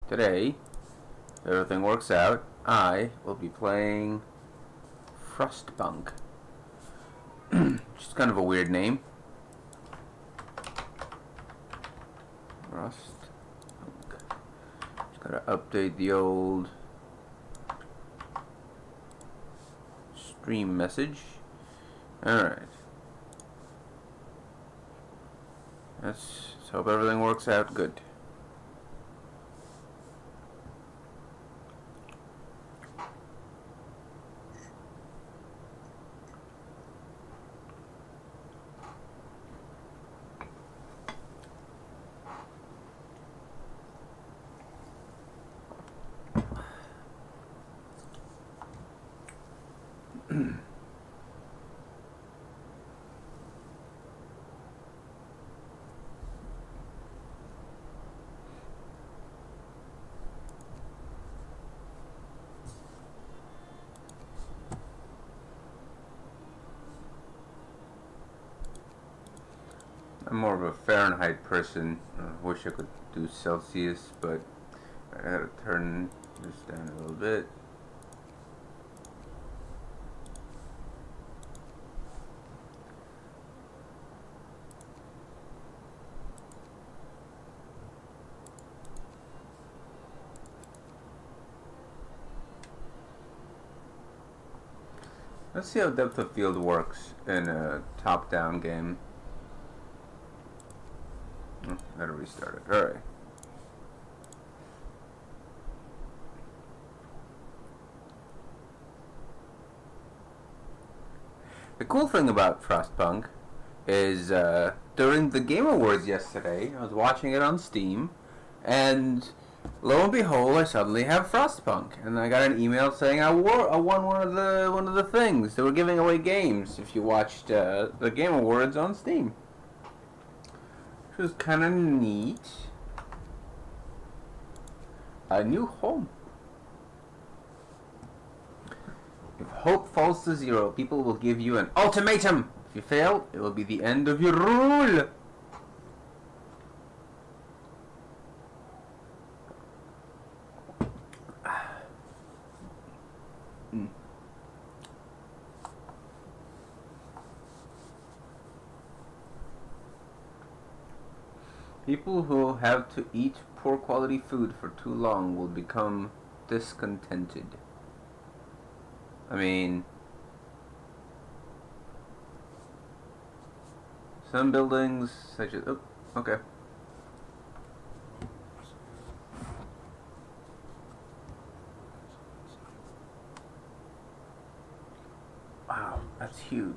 Today, if everything works out, I will be playing Frostpunk. Just kind of a weird name. Frostpunk. Just gotta update the old stream message. Alright. Let's hope everything works out good. I'm more of a Fahrenheit person. I wish I could do Celsius, but I gotta turn this down a little bit. Let's see how depth of field works in a top-down game. Gotta restart it. Alright. The cool thing about Frostpunk is during the Game Awards yesterday, I was watching it on Steam, and lo and behold, I suddenly have Frostpunk, and I got an email saying I won one of the things. They were giving away games if you watched the Game Awards on Steam. Which was kind of neat. A new home. If hope falls to zero, people will give you an ultimatum. If you fail, it will be the end of your rule. People who have to eat poor quality food for too long will become discontented. I mean, some buildings such as... Oh, okay. Wow, that's huge.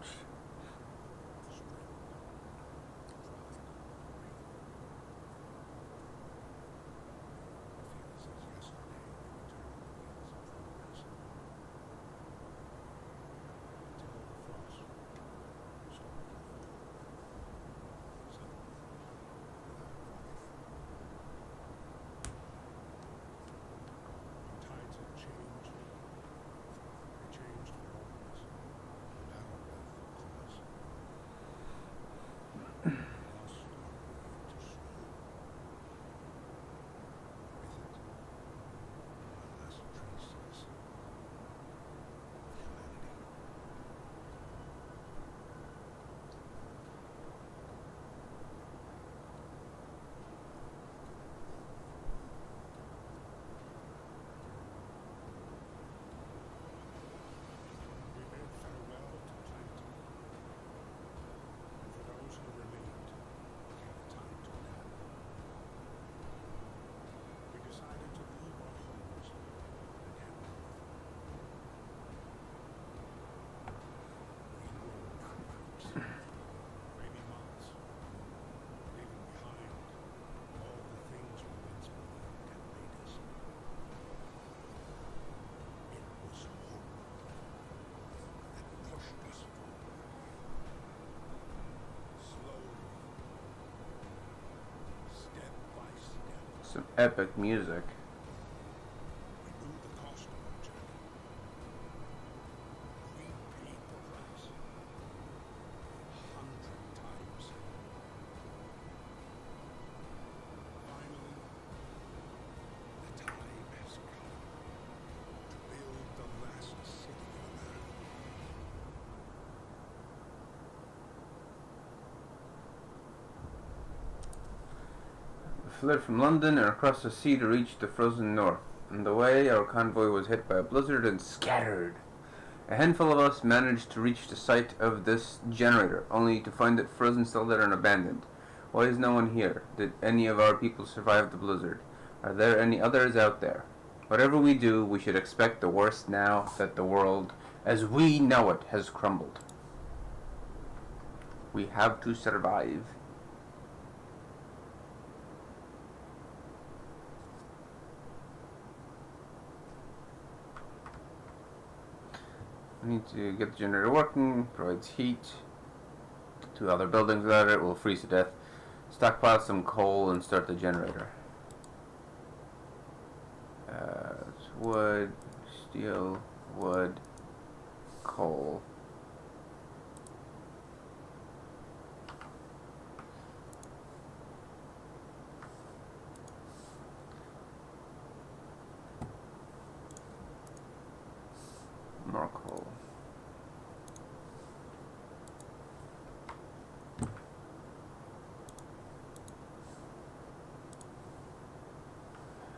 Some epic music. fled from London and across the sea to reach the frozen north. On the way, our convoy was hit by a blizzard and scattered. A handful of us managed to reach the site of this generator, only to find it frozen solid and abandoned. Why is no one here? Did any of our people survive the blizzard? Are there any others out there? Whatever we do, we should expect the worst now that the world, as we know it, has crumbled. We have to survive. We need to get the generator working, provides heat. 2 other buildings without it will freeze to death. Stockpile some coal and start the generator. It's wood, steel, wood, coal. More coal.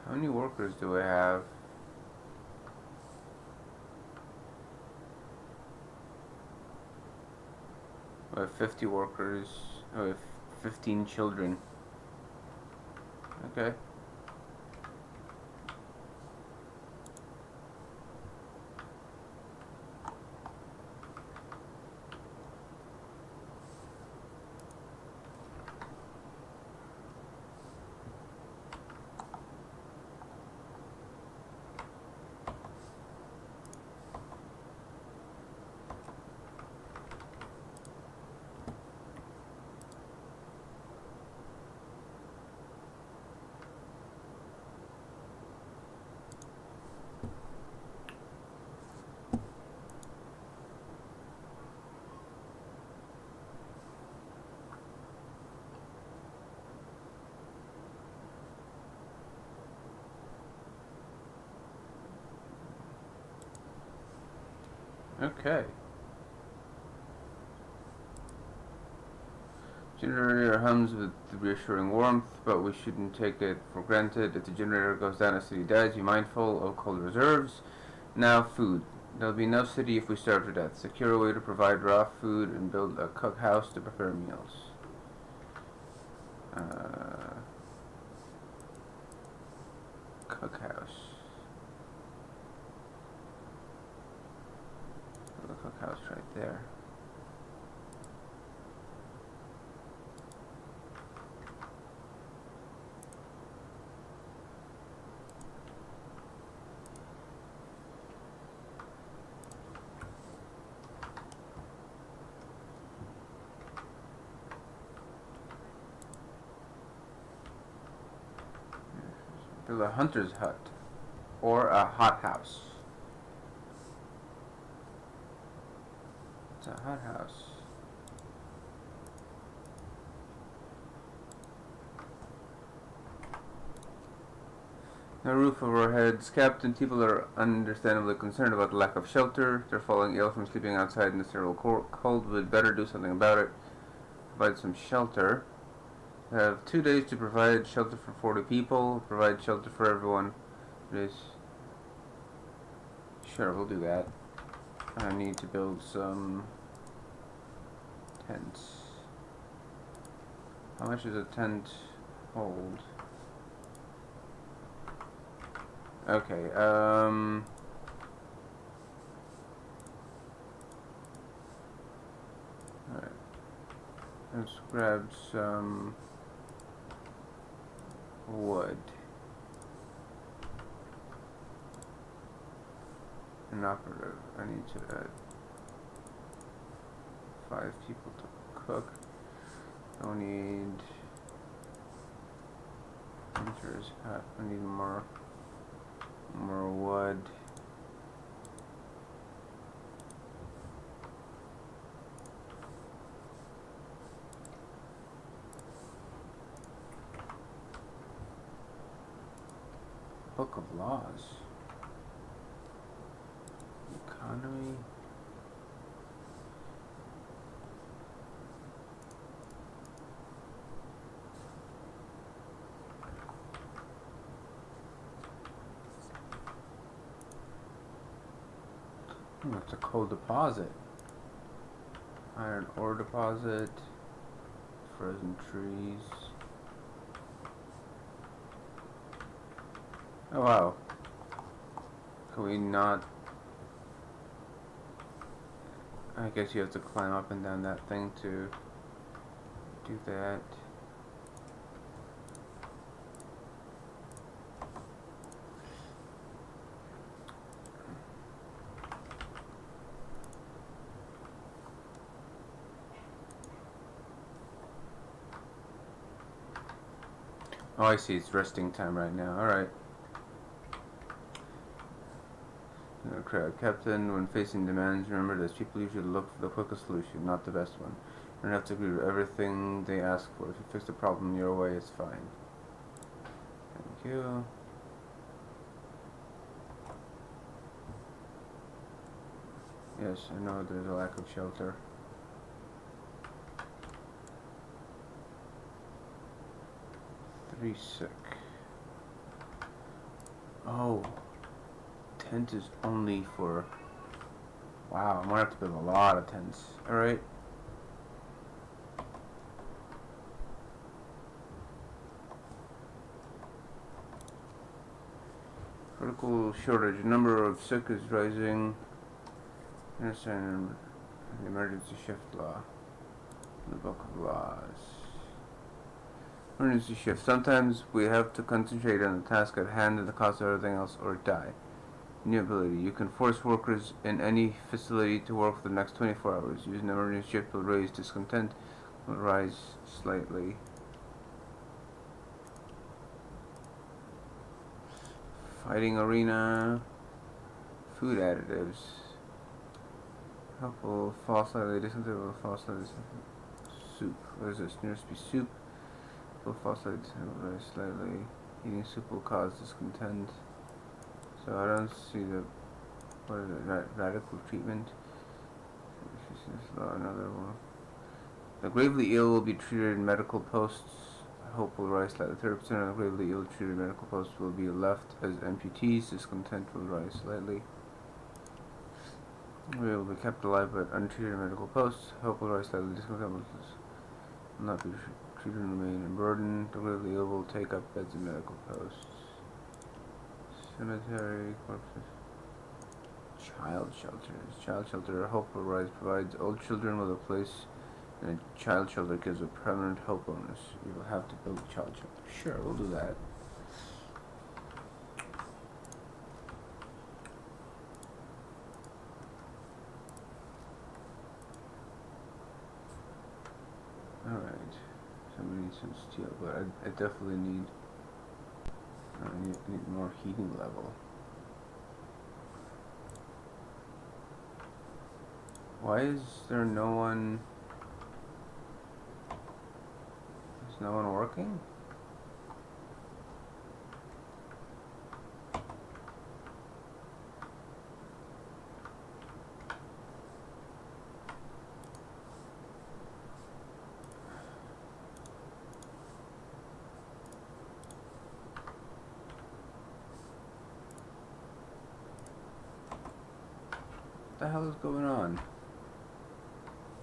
How many workers do I have? I have 50 workers. I have 15 children. Okay. Okay. Generator hums with reassuring warmth, but we shouldn't take it for granted. If the generator goes down, a city dies. Be mindful of coal reserves. Now, food. There'll be no city if we starve to death. Secure a way to provide raw food and build a cookhouse to prepare meals. Cookhouse. Build a cookhouse right there. Build a hunter's hut or a hothouse. It's a hothouse. No roof over our heads. Captain, people are understandably concerned about the lack of shelter. They're falling ill from sleeping outside in the terrible cold. We'd better do something about it. Provide some shelter. We have 2 days to provide shelter for 40 people. Provide shelter for everyone. Sure, we'll do that. I need to build some tents. How much does a tent hold? Okay, alright. Let's grab some wood. An operative. I need to add 5 people to cook. I need hunters. I need more wood. Book of Laws. Economy. It's a coal deposit. Iron ore deposit. Frozen trees. Oh wow. Can we not... I guess you have to climb up and down that thing to do that. Oh, I see. It's resting time right now. Alright. Captain, when facing demands, remember this. People usually look for the quickest solution, not the best one. You don't have to agree with everything they ask for. If you fix the problem your way, it's fine. Thank you. Yes, I know there's a lack of shelter. Three sick. Oh. Tent is only for... Wow, I'm gonna have to build a lot of tents. Alright. Critical shortage. Number of sick is rising. Understand the emergency shift law. The book of laws. Emergency shift. Sometimes we have to concentrate on the task at hand at the cost of everything else or die. New ability. You can force workers in any facility to work for the next 24 hours. Using an emergency shift will raise discontent. Will rise slightly. Fighting arena. Food additives. Helpful. Fall slightly. Discontent will fall slightly. Soup. What is this? Nearest be soup. Will fall slightly. Will rise slightly. Eating soup will cause discontent. So I don't see the... What is it? Radical treatment. Another one. The gravely ill will be treated in medical posts. Hope will rise slightly. 30% of the gravely ill treated medical posts will be left as amputees. Discontent will rise slightly. We will be kept alive but untreated medical posts. Hope will rise slightly. Discontent will not be treated and remain in burden. The gravely ill will take up beds in medical posts. Cemetery corpses. Child shelters. Child shelter. Hope will rise provides old children with a place. And a child shelter gives a permanent hope bonus. You will have to build a child shelter. Sure, we'll do that. Alright. Somebody needs some steel, but I definitely need... I need more heating level. Why is there no one... Is no one working? What the hell is going on?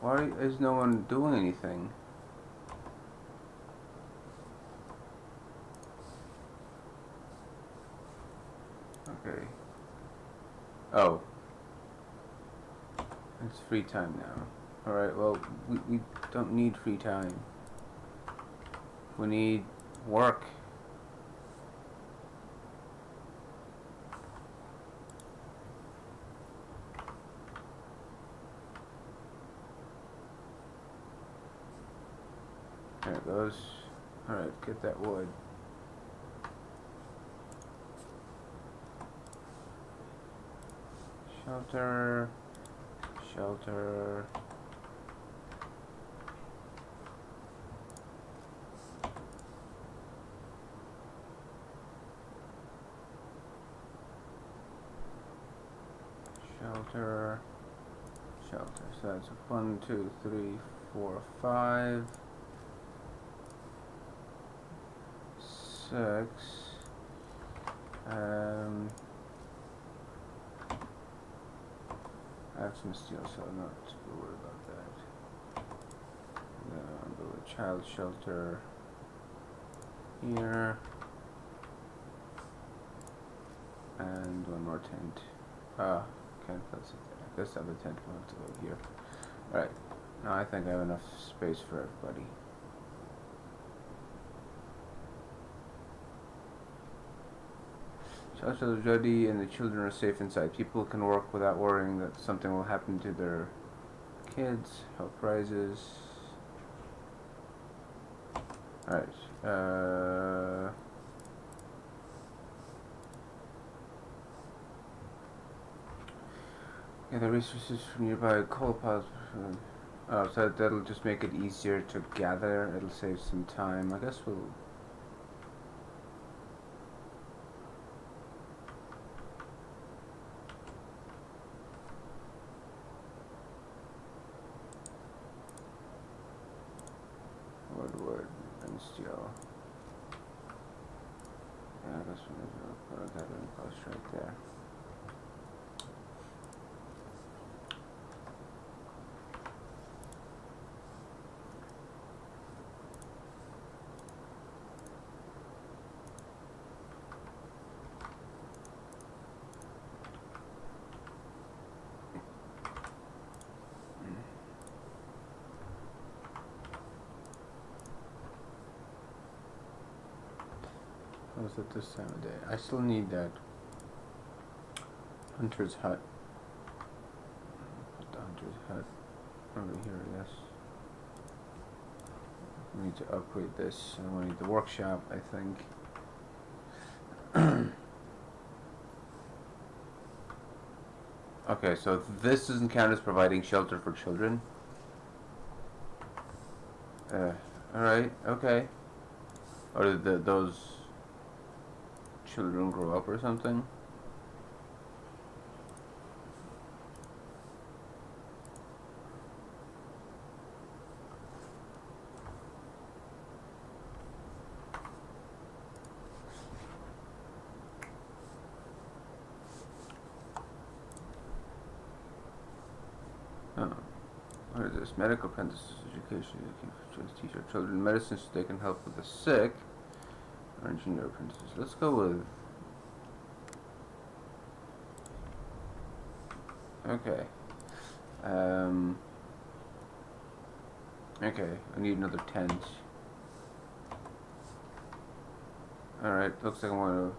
Why is no one doing anything? Okay. Oh. It's free time now. Alright, well, we don't need free time. We need work. There it goes. Alright, get that wood. Shelter. Shelter. Shelter. Shelter. So that's 1, 2, 3, 4, 5. 6. I have some steel, so I'm not too worried about that. I'll build a child shelter here. And one more tent. Can't place it there. I guess the other tent will have to go here. Alright, now I think I have enough space for everybody. Shelter is ready and the children are safe inside. People can work without worrying that something will happen to their kids. Help prizes. Alright. Yeah, the resources from nearby coal piles. So that'll just make it easier to gather. It'll save some time. I guess we'll. Wood and steel. Yeah, I guess we'll put a gathering post right there. How's it this time of day? I still need that hunter's hut. Put the hunter's hut over here, yes. We need to upgrade this. And we need the workshop, I think. Okay, so this doesn't count as providing shelter for children. Alright, okay. Or did those children grow up or something? Oh. What is this? Medical apprentices education. Teach our children medicine so they can help with the sick. Or engineer apprentices. Let's go with. Okay. Okay, I need another tent. Alright, looks like I'm going to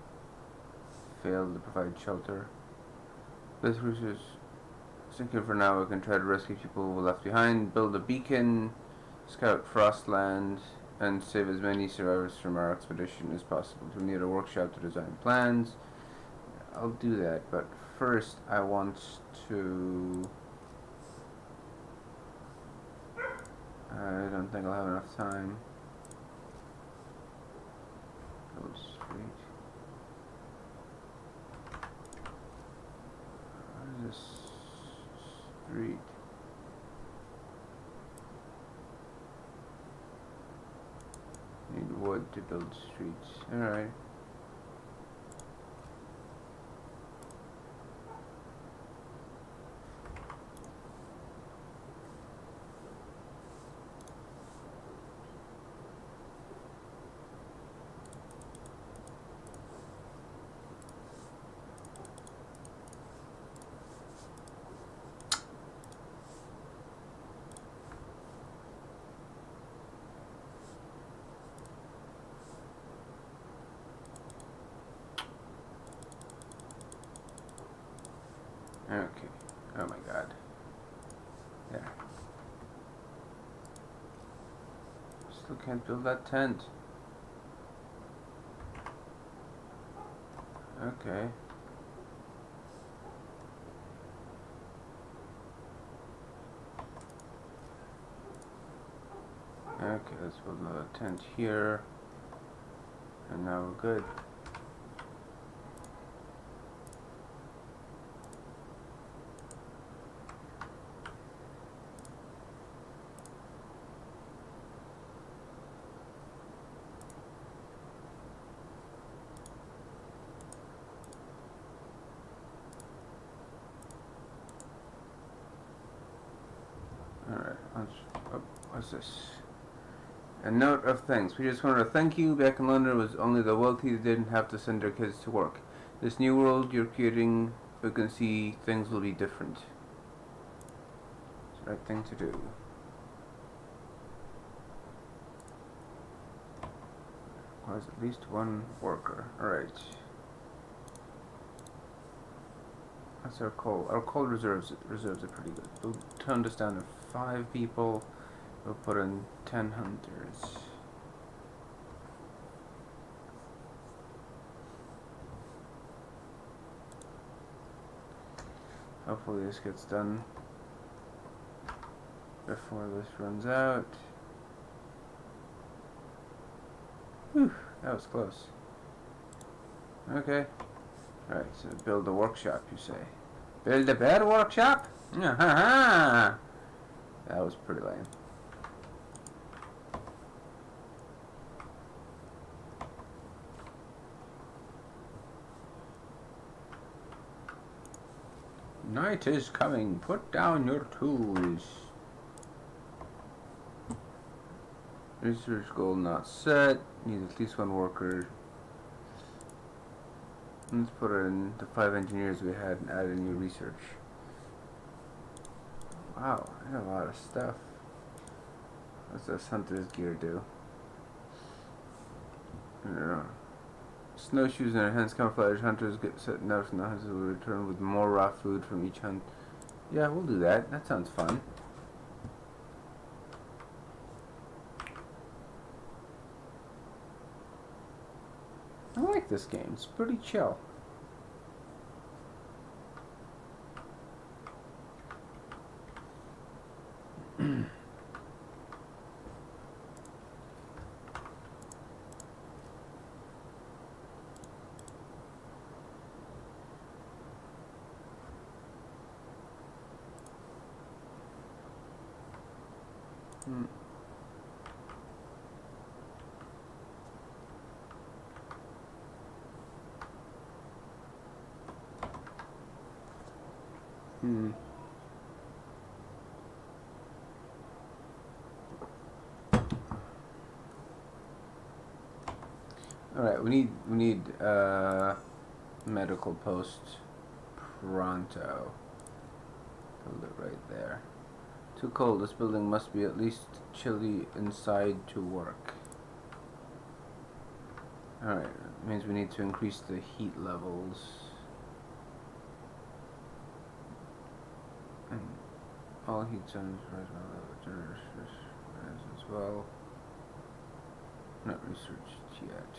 fail to provide shelter. This is secure for now. We can try to rescue people who were left behind, build a beacon, scout Frostland, and save as many survivors from our expedition as possible. We need a workshop to design plans. I'll do that, but first I want to. I don't think I'll have enough time. Go straight. What is this street? Need wood to build streets. Alright. Okay. Oh my god. There. Still can't build that tent. Okay. Okay, let's build another tent here. And now we're good. What's this? A note of thanks. We just wanted to thank you. Back in London, it was only the wealthy that didn't have to send their kids to work. This new world you're creating, we can see things will be different. It's the right thing to do. Requires at least one worker. Alright. That's our coal. Our coal reserves are pretty good. We'll turn this down to 5 people. We'll put in 10 hunters. Hopefully this gets done before this runs out. Whew, that was close. Okay. Alright, so build a workshop, you say. Build a better workshop? That was pretty lame. Night is coming. Put down your tools. Research goal not set. Need at least one worker. Let's put in the 5 engineers we had and add a new research. Wow, I got a lot of stuff. What's this hunter's gear do? I don't know. Snowshoes in our hands, camouflage. Hunters get set out from the hunters will return with more raw food from each hunt. Yeah, we'll do that. That sounds fun. I like this game. It's pretty chill. Alright, we need medical post pronto. Build it right there. Too cold. This building must be at least chilly inside to work. Alright, it means we need to increase the heat levels. And all heat zones as well. Not researched yet.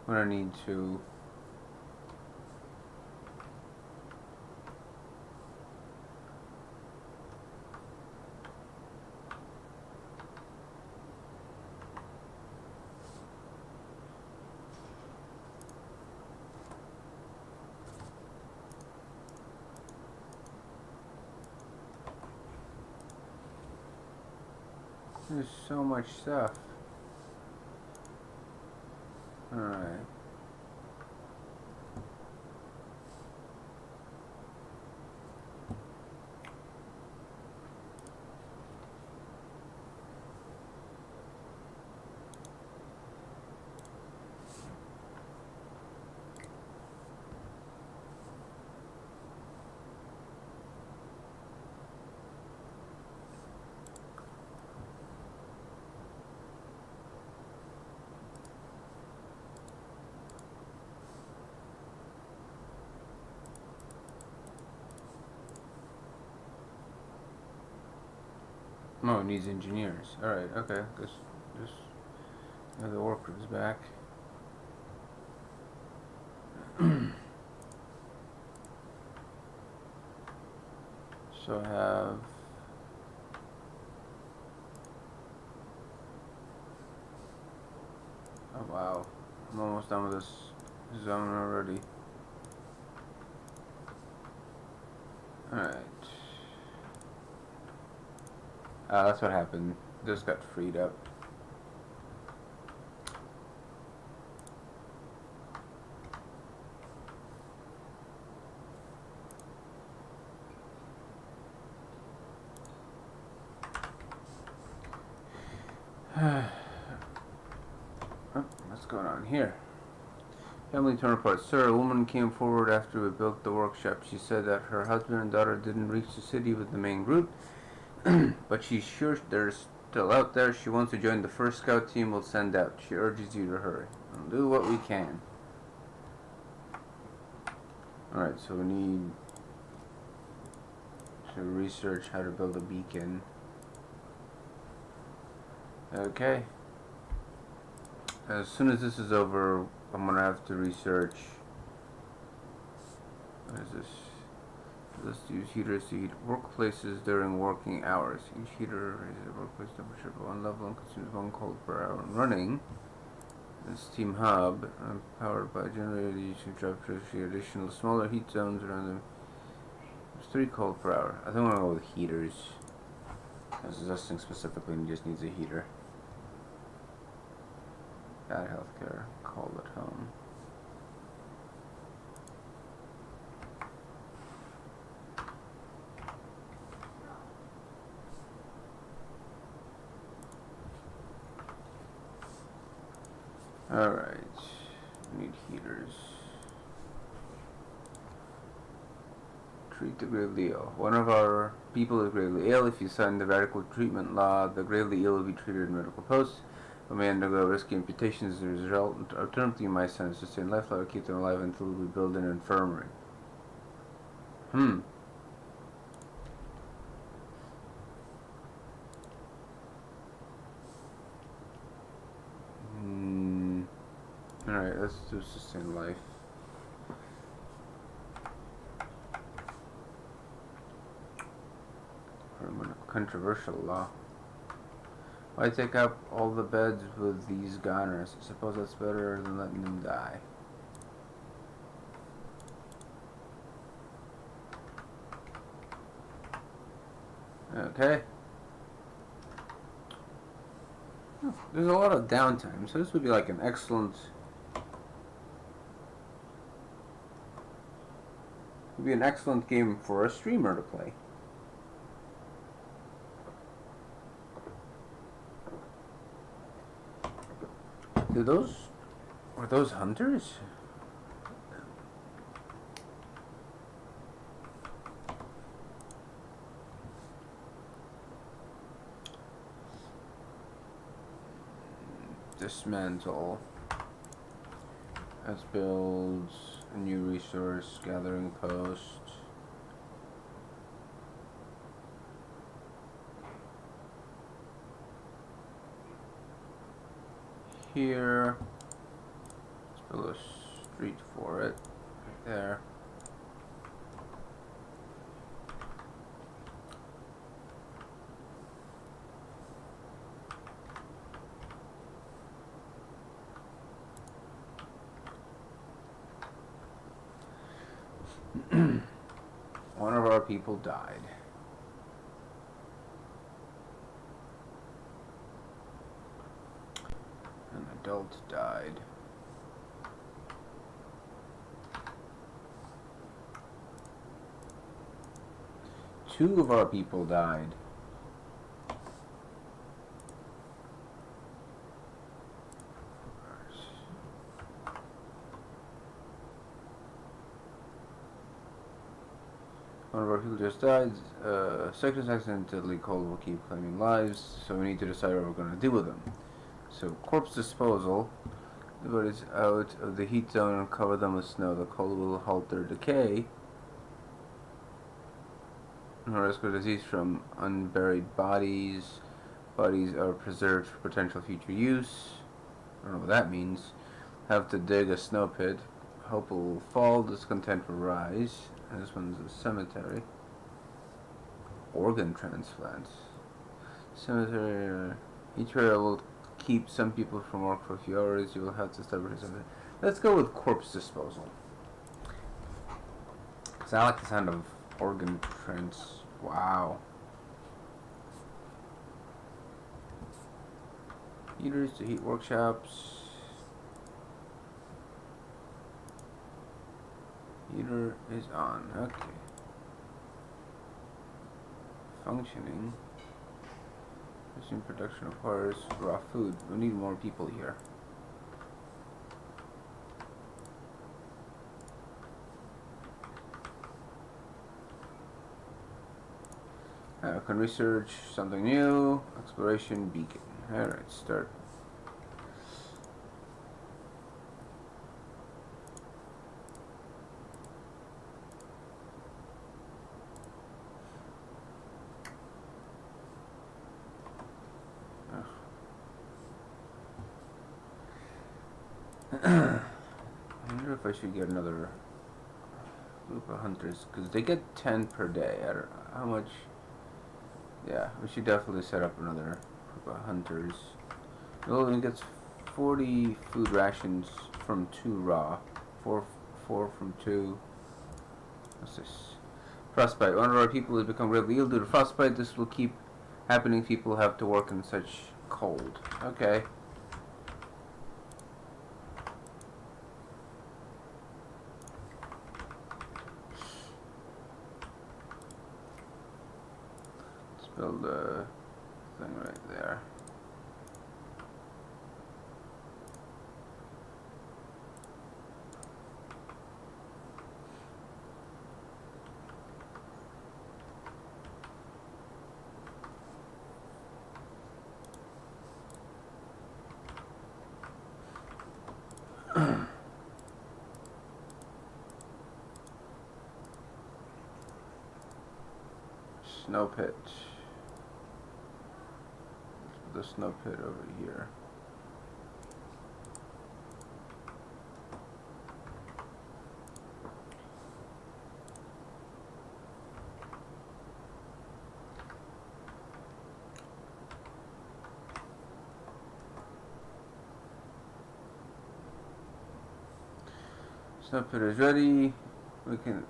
What I need to there's so much stuff. Alright. Oh, it needs engineers. Alright, okay. Just have the workers back. So I have oh wow. I'm almost done with this zone already. Alright. That's what happened. Just got freed up. What's going on here? Family torn apart. Sir, a woman came forward after we built the workshop. She said that her husband and daughter didn't reach the city with the main group, but she's sure they're still out there. She wants to join the first scout team we'll send out. She urges you to hurry. We'll do what we can. Alright, so we need to research how to build a beacon. Okay. As soon as this is over, I'm gonna have to research. What is this? Let's use heaters to heat workplaces during working hours. Each heater raises the workplace temperature by 1 level and consumes 1 cold per hour. Running the steam hub, powered by a generator using drive to create additional smaller heat zones around them. It's 3 cold per hour. I think I'm gonna go with heaters. This thing specifically just needs a heater. Bad healthcare. Call at home. Alright. Need heaters. Treat the gravely ill. One of our people is gravely ill. If you sign the radical treatment law, the gravely ill will be treated in medical posts, but may undergo risky amputations as a result. Alternatively, you might send a sustained life or keep them alive until we build an infirmary. Alright, let's do sustained life. Controversial law. Why take up all the beds with these goners? I suppose that's better than letting them die. Okay. There's a lot of downtime, so this would be like an excellent... would be an excellent game for a streamer to play. Were those hunters? Dismantle. Let's build a new resource gathering post. Here. Let's build a street for it. Right there. One of our people died. An adult died. Two of our people died. One of our people just died. Sectors accidentally cold will keep claiming lives, so we need to decide what we're going to do with them. So, corpse disposal. The bodies out of the heat zone and cover them with snow. The cold will halt their decay. No risk of disease from unburied bodies. Bodies are preserved for potential future use. I don't know what that means. Have to dig a snow pit. Hope will fall. Discontent will rise. And this one's a cemetery. Organ transplants. Cemetery. Each area will keep some people from work for a few hours. You will have to establish something. Let's go with corpse disposal. Because I like the sound of organ trans. Wow. Heaters to heat workshops. Heater is on. Okay. Functioning. Machine production requires raw food. We need more people here. I can research something new. Exploration beacon. Alright, start. I wonder if I should get another group of hunters, because they get 10 per day. I don't know how much. Yeah, we should definitely set up another group of hunters. Logan gets 40 food rations from 2 raw. 4 from 2. What's this? Frostbite. One of our people has become really ill due to frostbite. This will keep happening. People have to work in such cold. Okay. Let's build a thing right there. Snow pit. The snow pit over here. Snow pit is ready. We can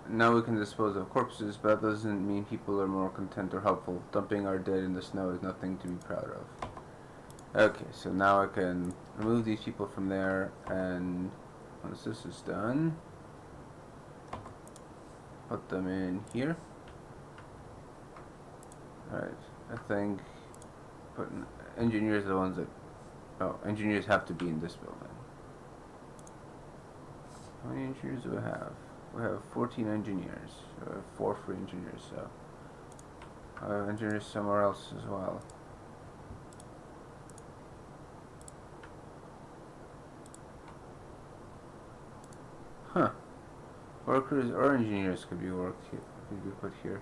dispose of corpses, but that doesn't mean people are more content or helpful. Dumping our dead in the snow is nothing to be proud of. Okay, so now I can remove these people from there, and once this is done, put them in here. Alright, I think engineers are the ones that... Oh, engineers have to be in this building. How many engineers do we have? We have 14 engineers. We have 4 free engineers, so I have engineers somewhere else as well. Huh. Workers or engineers could be put here.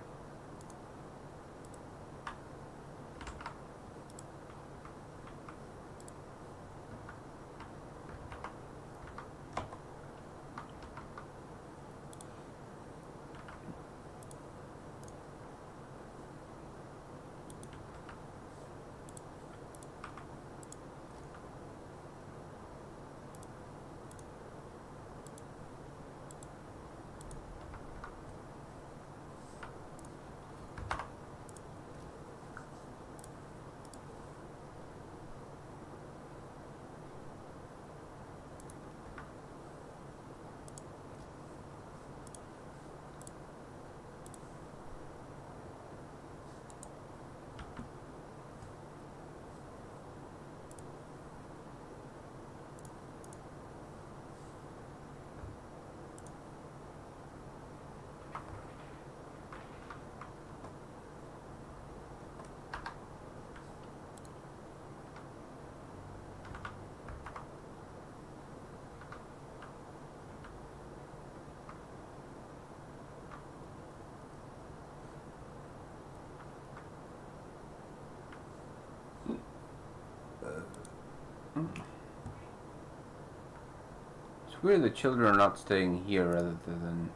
It's weird the children are not staying here rather than...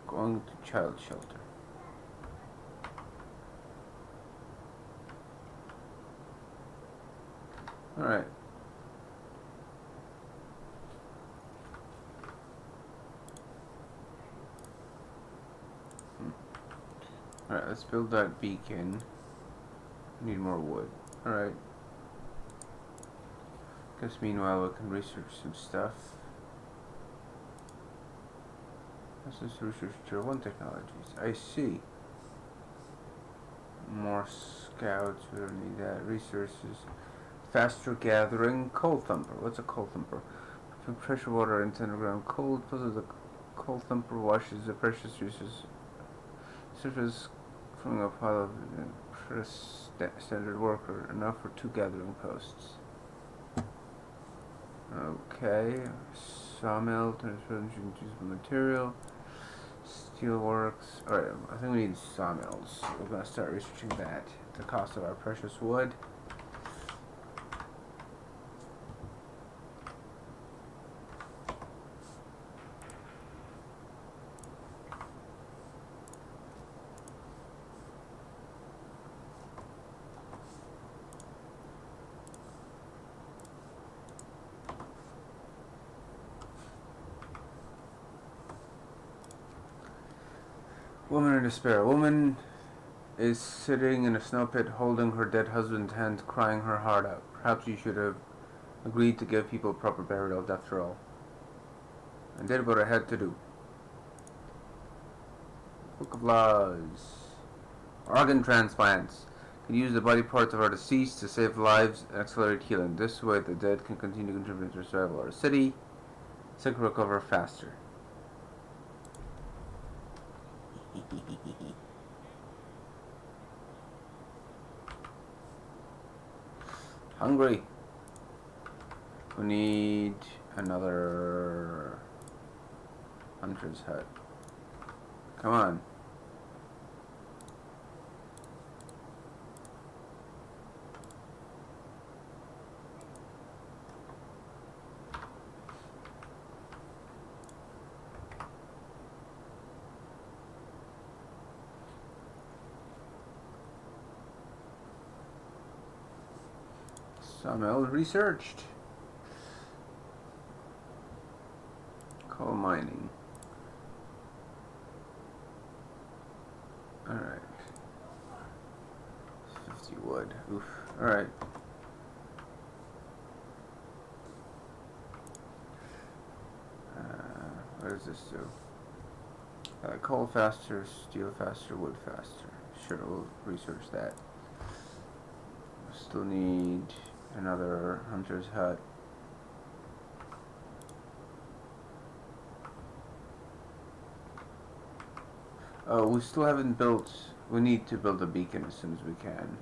going to child shelter. Alright. Alright, let's build that beacon. Need more wood. Alright. Guess meanwhile we can research some stuff. This is research tier 1 technologies. I see. More scouts, we don't need that. Resources. Faster gathering. Coal thumper. What's a coal thumper? Put pressure water into underground coal. Plus the coal thumper washes the precious resources. Surface from a pile of standard worker. Enough for 2 gathering posts. Okay. Sawmill. Turns into usable material. Steelworks. Alright, I think we need sawmills. We're going to start researching that. The cost of our precious wood. Woman in despair. A woman is sitting in a snow pit holding her dead husband's hand, crying her heart out. Perhaps you should have agreed to give people proper burials after all. I did what I had to do. Book of Laws. Organ transplants. Can use the body parts of our deceased to save lives and accelerate healing. This way the dead can continue to contribute to the survival of our city. Sick recover faster. Hungry. We need another hunter's hut. Come on. Sawmill researched. Coal mining. Alright. 50 wood. Oof. Alright. What does this do? Coal faster, steel faster, wood faster. Sure, we'll research that. Still need another hunter's hut. Oh, we still haven't built. We need to build a beacon as soon as we can.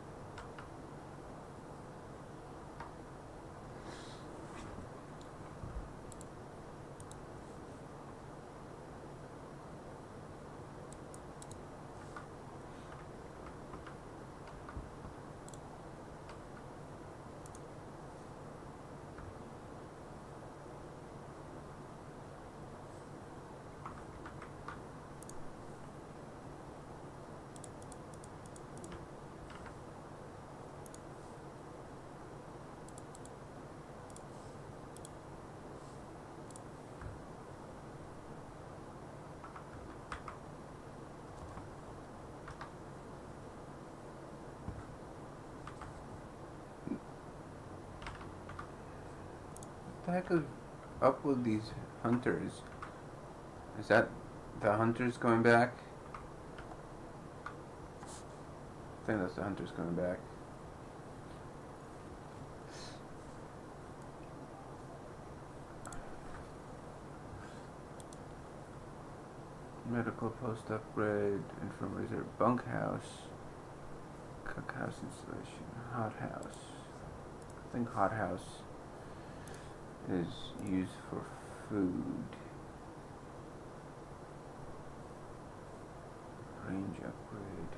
What the heck is up with these hunters? Is that the hunters going back? I think that's the hunters coming back. Medical post upgrade, infirmary reserve, bunkhouse, cookhouse installation, hothouse. I think hothouse is used for food. Range upgrade.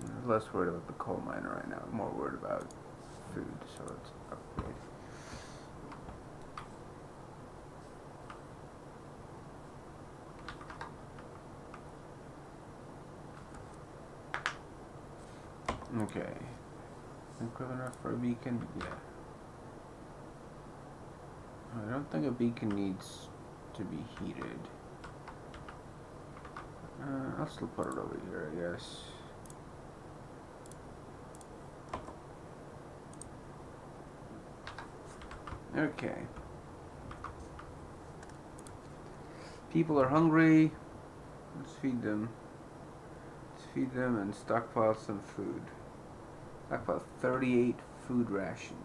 I'm less worried about the coal miner right now. I'm more worried about food, so let's upgrade. Okay. Think we have enough for a beacon? Yeah. I don't think a beacon needs to be heated. I'll still put it over here, I guess. Okay. People are hungry. Let's feed them. Let's feed them and stockpile some food. Stockpile 38 food rations.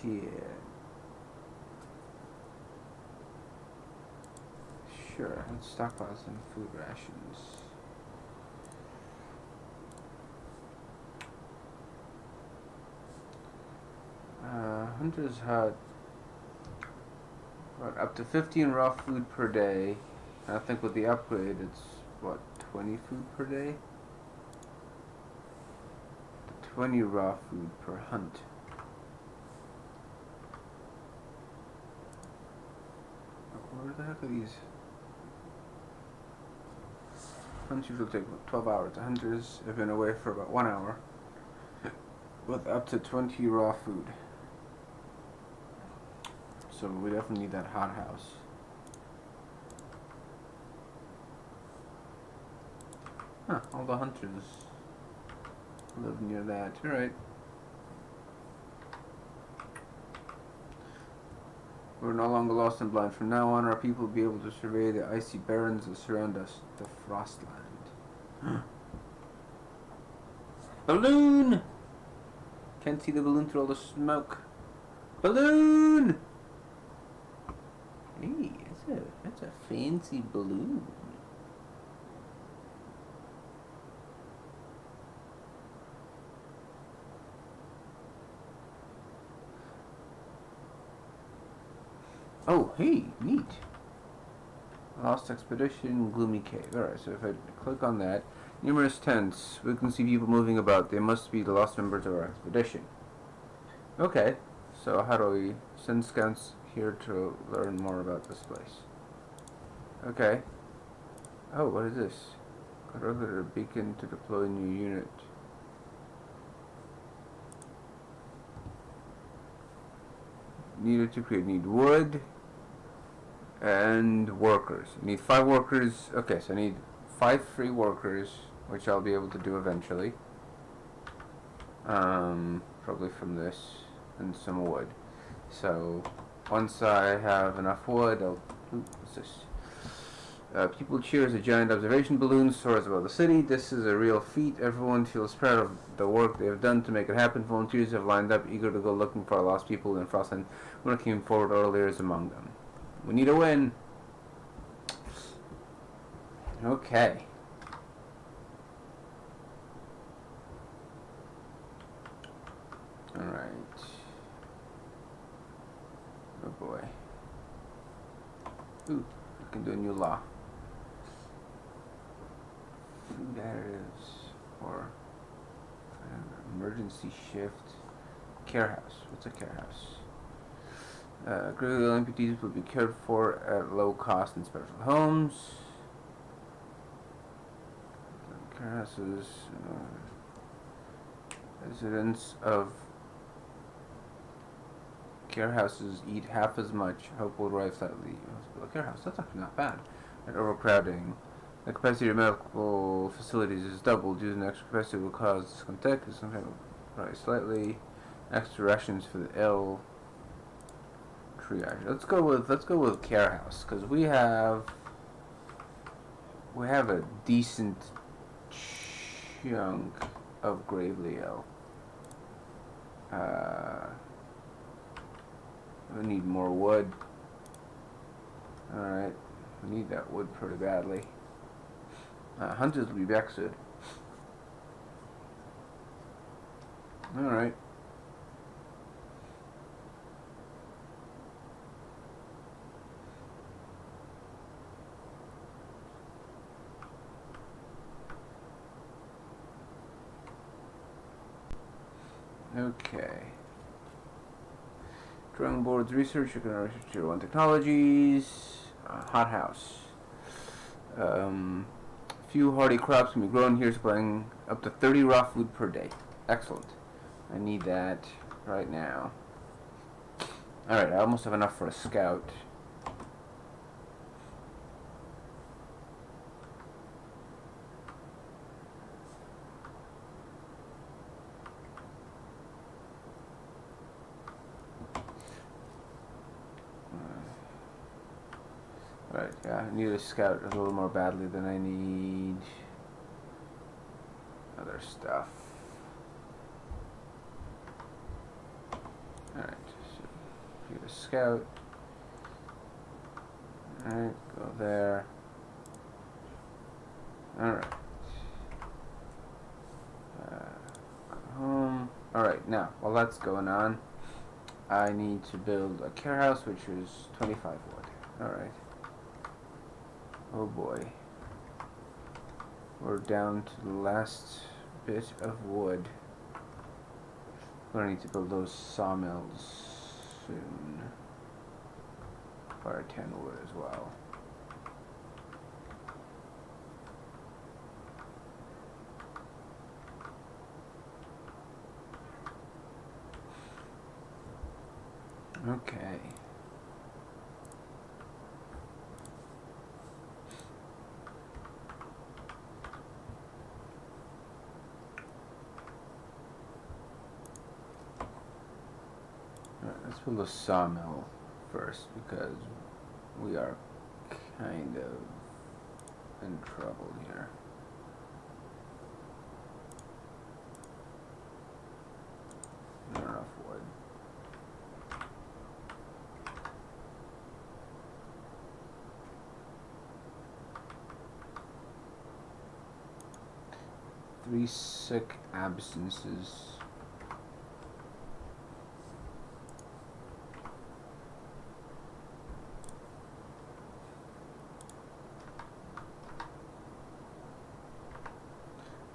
Shit. Sure, let's stockpile some food rations. Hunter's Hut. What, up to 15 raw food per day. I think with the upgrade it's, what, 20 food per day? 20 raw food per hunt. Where the heck are these? Hunts usually take about 12 hours. The hunters have been away for about 1 hour. With up to 20 raw food. So we definitely need that hothouse. Huh, all the hunters live near that. Alright. We're no longer lost and blind. From now on, our people will be able to survey the icy barrens that surround us, the Frostland. Balloon! Can't see the balloon through all the smoke. Balloon! Hey, that's a fancy balloon. Oh, hey, neat. Lost Expedition, Gloomy Cave. Alright, so if I click on that, numerous tents. We can see people moving about. They must be the lost members of our expedition. Okay, so how do we send scouts here to learn more about this place? Okay. Oh, what is this? Control a beacon to deploy new unit. Needed to create, need wood and workers. You need 5 workers. Okay, so I need 5 free workers, which I'll be able to do eventually. Probably from this and some wood. So once I have enough wood, I'll. Ooh, what's this? People cheer as a giant observation balloon soars above the city. This is a real feat. Everyone feels proud of the work they have done to make it happen. Volunteers have lined up, eager to go looking for our lost people in Frostland. One came forward earlier is among them. We need a win. Okay. Alright. Oh boy. Ooh, I can do a new law. Food additives or emergency shift. Care house. What's a care house? Critically ill amputees will be cared for at low cost in special homes. Care houses. Residents of care houses eat half as much. Hope will rise slightly. A care house. That's actually not bad. And overcrowding. The capacity of medical facilities is doubled. Using extra capacity will cause discontent. Sometimes rise slightly. Extra rations for the ill. Triage. Let's go with care house because we have a decent chunk of gravely ill. We need more wood. Alright, we need that wood pretty badly. Hunters will be back soon. Alright. Okay. Drawing boards research. You can research Tier 1 technologies. Hothouse. Few hardy crops can be grown here, supplying up to 30 raw food per day. Excellent. I need that right now. Alright, I almost have enough for a scout. Right, yeah, I need a scout a little more badly than I need other stuff. Alright, so get a scout. Alright, go there. Alright. Go home. Alright, now, while that's going on, I need to build a care house, which is 25 wood. Alright. Oh boy. We're down to the last bit of wood. We're gonna need to build those sawmills soon. Fire 10 wood as well. Okay. Let's build a sawmill first because we are kind of in trouble here. Not enough wood. Three sick absences.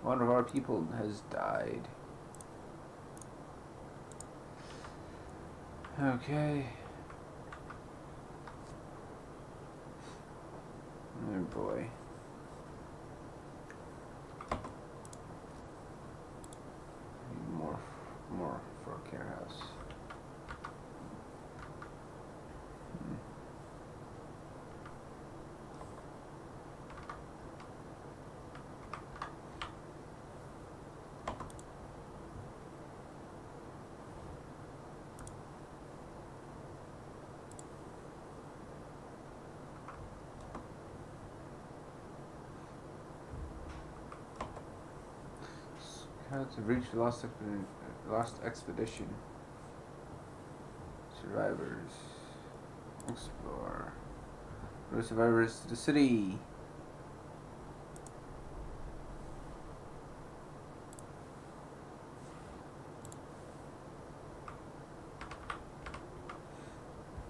One of our people has died. Okay. Oh boy. Need more for a care house. How to reach the lost expedition. Survivors. Explore. Bring survivors to the city.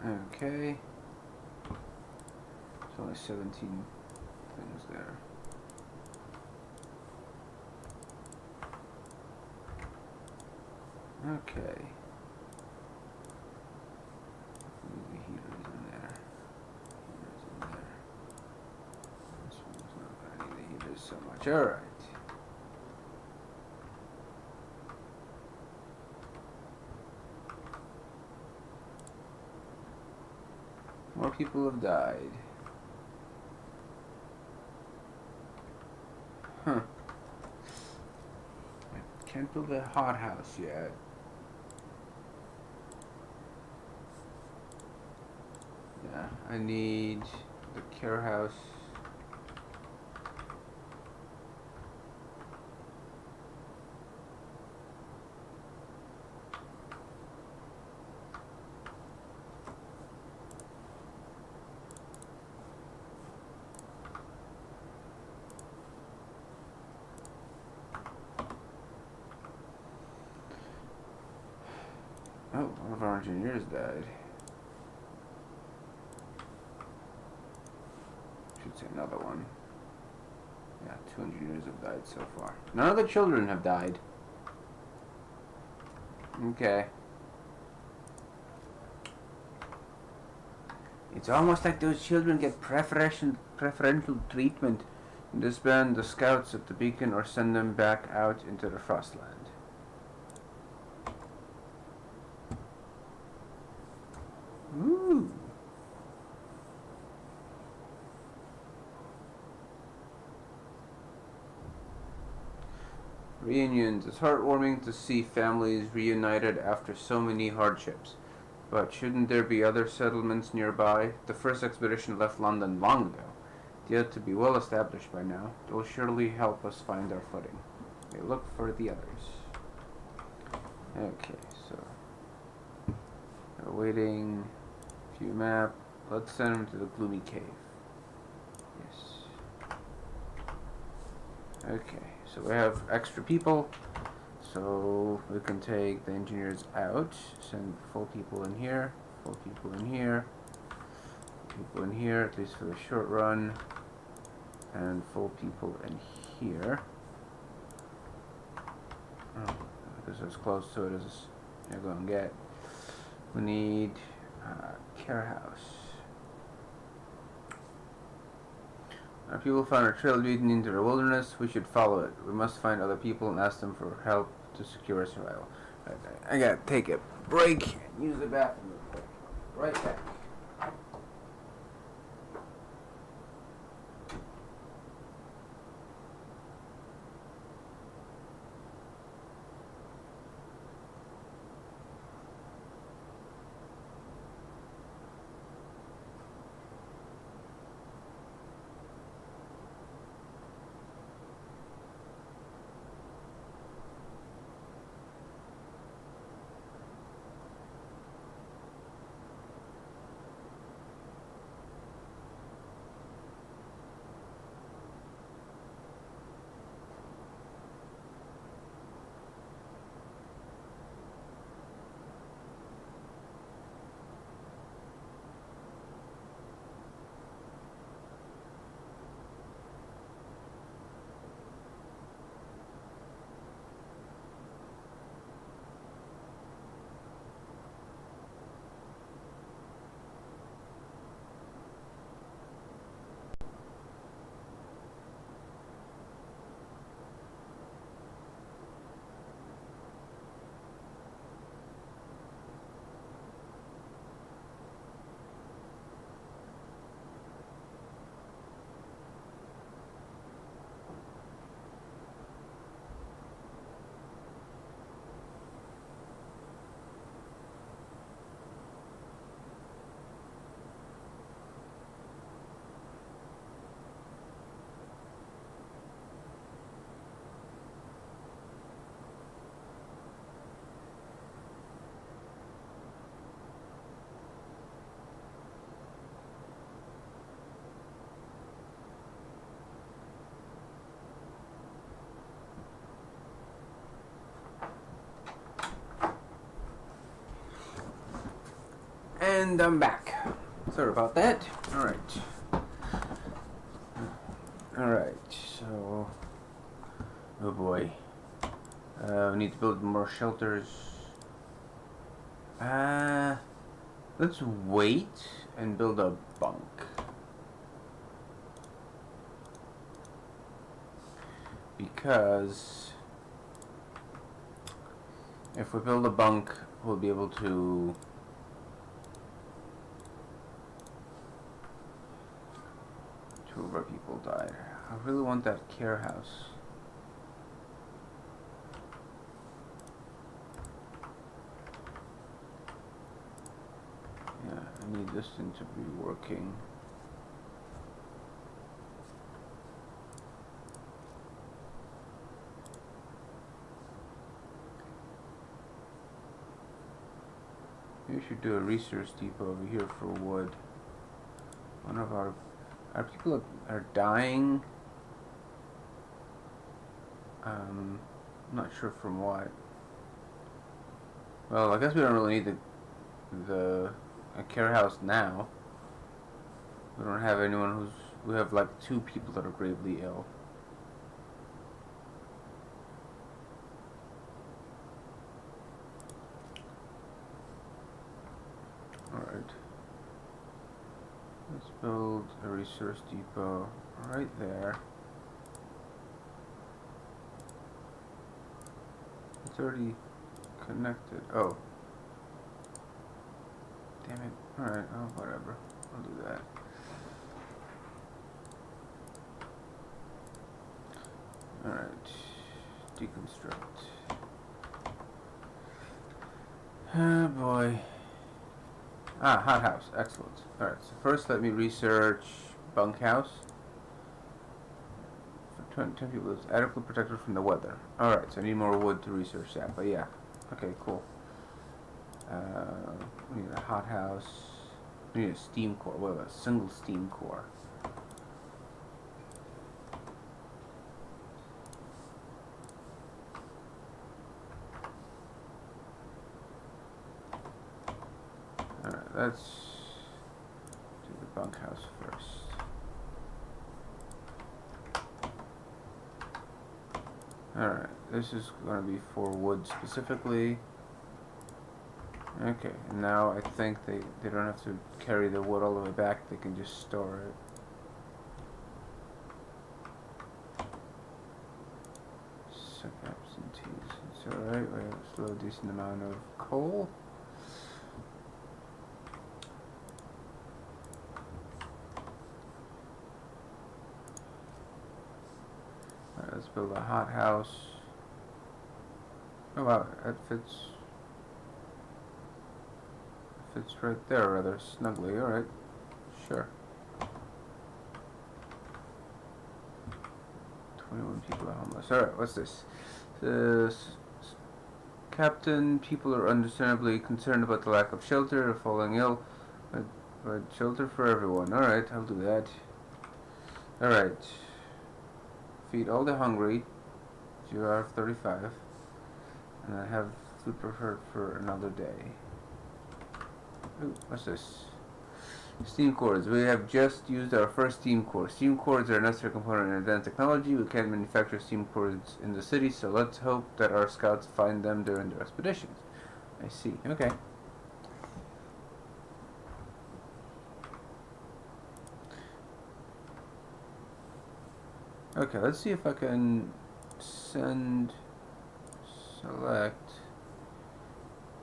Okay. There's only 17 things there. Okay. The heater's in there. Heater's in there. This one's not gonna need the heaters so much. Alright. More people have died. Huh. I can't build a hothouse yet. Yeah, I need the care house. Oh, one of our engineers died. Should say another one. Yeah, 2 engineers have died so far. None of the children have died. Okay. It's almost like those children get preferential treatment. Disband the scouts at the beacon or send them back out into the Frostland. Reunions. It's heartwarming to see families reunited after so many hardships. But shouldn't there be other settlements nearby? The first expedition left London long ago. They ought to be well established by now. They'll surely help us find our footing. They look for the others. Okay, so we're waiting. View map. Let's send him to the gloomy cave. Yes. Okay, so we have extra people. So we can take the engineers out. Send full people in here. Full people in here. People in here, at least for the short run. And full people in here. Oh, because it's close to it as you're going to get. We need care house. Our people found a trail leading into the wilderness. We should follow it. We must find other people and ask them for help to secure our survival. I gotta take a break and use the bathroom real quick. Right back. And I'm back. Sorry about that. Alright, so... Oh boy. We need to build more shelters. Let's wait and build a bunk. Because... if we build a bunk, we'll be able to... Two of our people died. I really want that care house. Yeah, I need this thing to be working. We should do a research depot over here for wood. One of our people are dying. I'm not sure from what. Well, I guess we don't really need a care house now. We don't have anyone we have like 2 people that are gravely ill. Alright. Let's build a resource depot right there. It's already connected. Oh. Damn it. Alright, oh, whatever. I'll do that. Alright. Deconstruct. Oh boy. Ah, hothouse. Excellent. Alright, so first let me research bunkhouse. For 10 people, it's adequately protected from the weather. Alright, so I need more wood to research that, but yeah. Okay, cool. We need a hothouse. We need a steam core. What about a single steam core? Alright, let's do the bunkhouse first. Alright, this is going to be for wood specifically. Okay, and now I think they don't have to carry the wood all the way back, they can just store it. Suck absentees. It's alright, we have still a decent amount of coal. Alright, let's build a hothouse. Oh wow, that fits right there rather snugly. Alright, sure. 21 people are homeless. Alright, what's this? Captain, people are understandably concerned about the lack of shelter or falling ill. But shelter for everyone. Alright, I'll do that. Alright. Feed all the hungry. 0 out of 35. And I have food prepared for another day. Ooh, what's this? Steam cores. We have just used our first steam core. Steam cores are a necessary component in advanced technology. We can't manufacture steam cores in the city, so let's hope that our scouts find them during their expeditions. I see. Okay. Okay, let's see if I can select.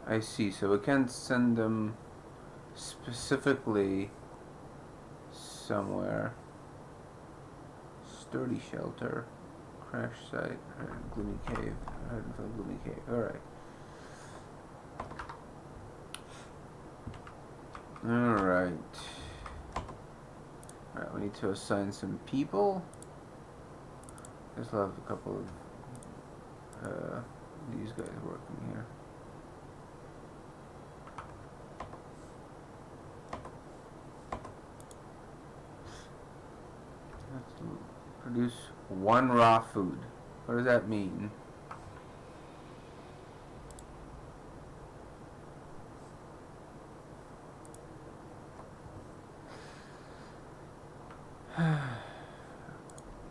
I see. So we can't send them specifically somewhere. Sturdy shelter, crash site, gloomy cave. I heard from gloomy cave. Alright. Alright, we need to assign some people. I still have a couple of these guys working here. Produce 1 raw food. What does that mean?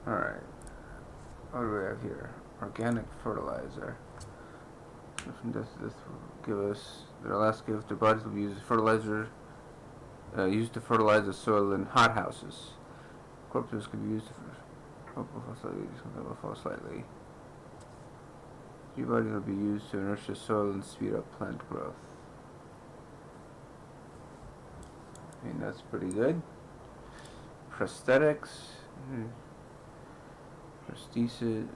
Alright. What do we have here? Organic fertilizer. This will give us their last gift. Their bodies will be used as fertilizer. Used to fertilize the soil in hothouses. Corpses can be used for slightly. Your body will be used to enrich the soil and speed up plant growth. I mean, that's pretty good. Prosthetics. Prostheses.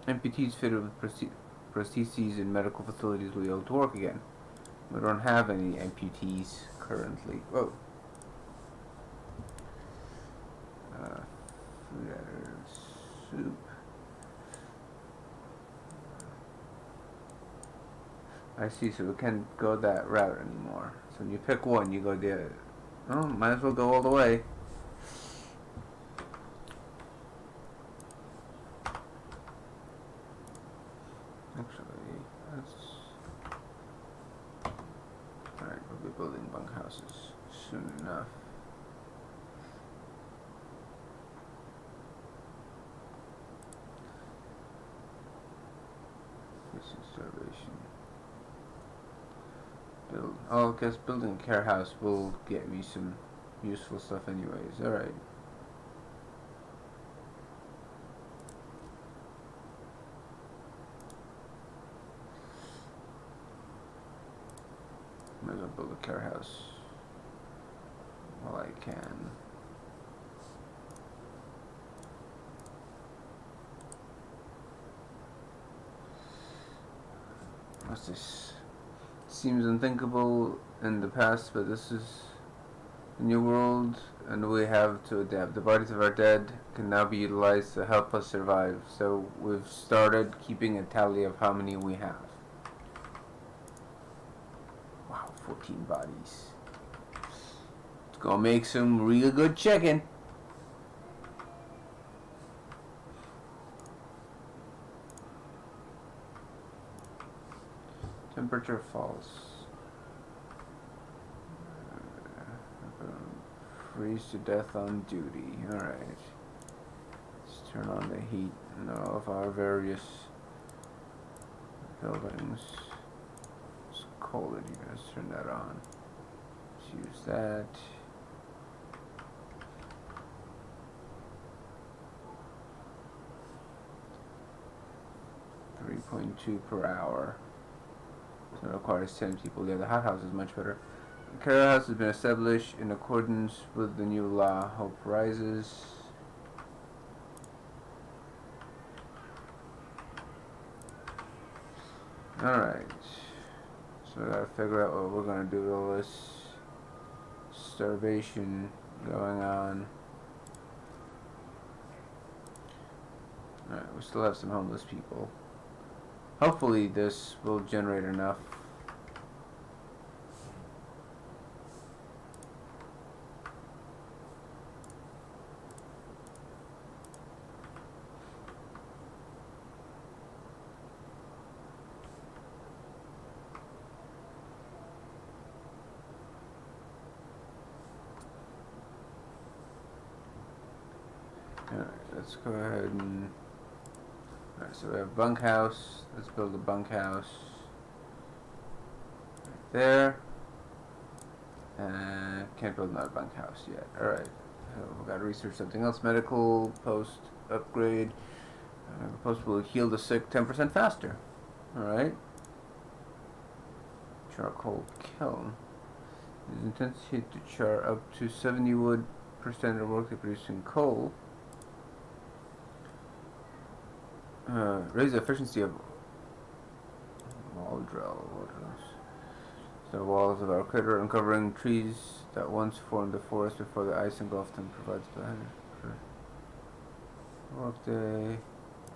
Amputees fitted with prostheses in medical facilities will be able to work again. We don't have any amputees currently. Whoa. Food additives, soup. I see, so we can't go that route anymore. So when you pick one, you go the other. Oh, might as well go all the way. Actually, let's... Alright, we'll be building bunkhouses soon enough. Starvation. Oh, I guess building a care house will get me some useful stuff anyways. Alright. Might as well build a care house while I can. What's this? Seems unthinkable in the past, but this is a new world, and we have to adapt. The bodies of our dead can now be utilized to help us survive. So we've started keeping a tally of how many we have. Wow, 14 bodies. It's gonna make some real good chicken. Temperature falls. Freeze to death on duty. Alright. Let's turn on the heat of our various buildings. It's cold in here. Let's turn that on. Let's use that. .2 per hour. So it requires 10 people. Yeah, the hothouse is much better. The care house has been established in accordance with the new law. Hope rises. Alright. So I gotta figure out what we're gonna do with all this starvation going on. Alright, we still have some homeless people. Hopefully this will generate enough. Alright, let's go ahead and... Alright, so we have bunkhouse. Let's build a bunkhouse. Right there. Can't build another bunkhouse yet. Alright. So we've got to research something else. Medical post upgrade. Post will heal the sick 10% faster. Alright. Charcoal kiln. It is intensity to char up to 70 wood per standard workday producing coal. Raise the efficiency of wall drill. So walls of our crater, uncovering trees that once formed the forest before the ice engulfed them, provides behind workday.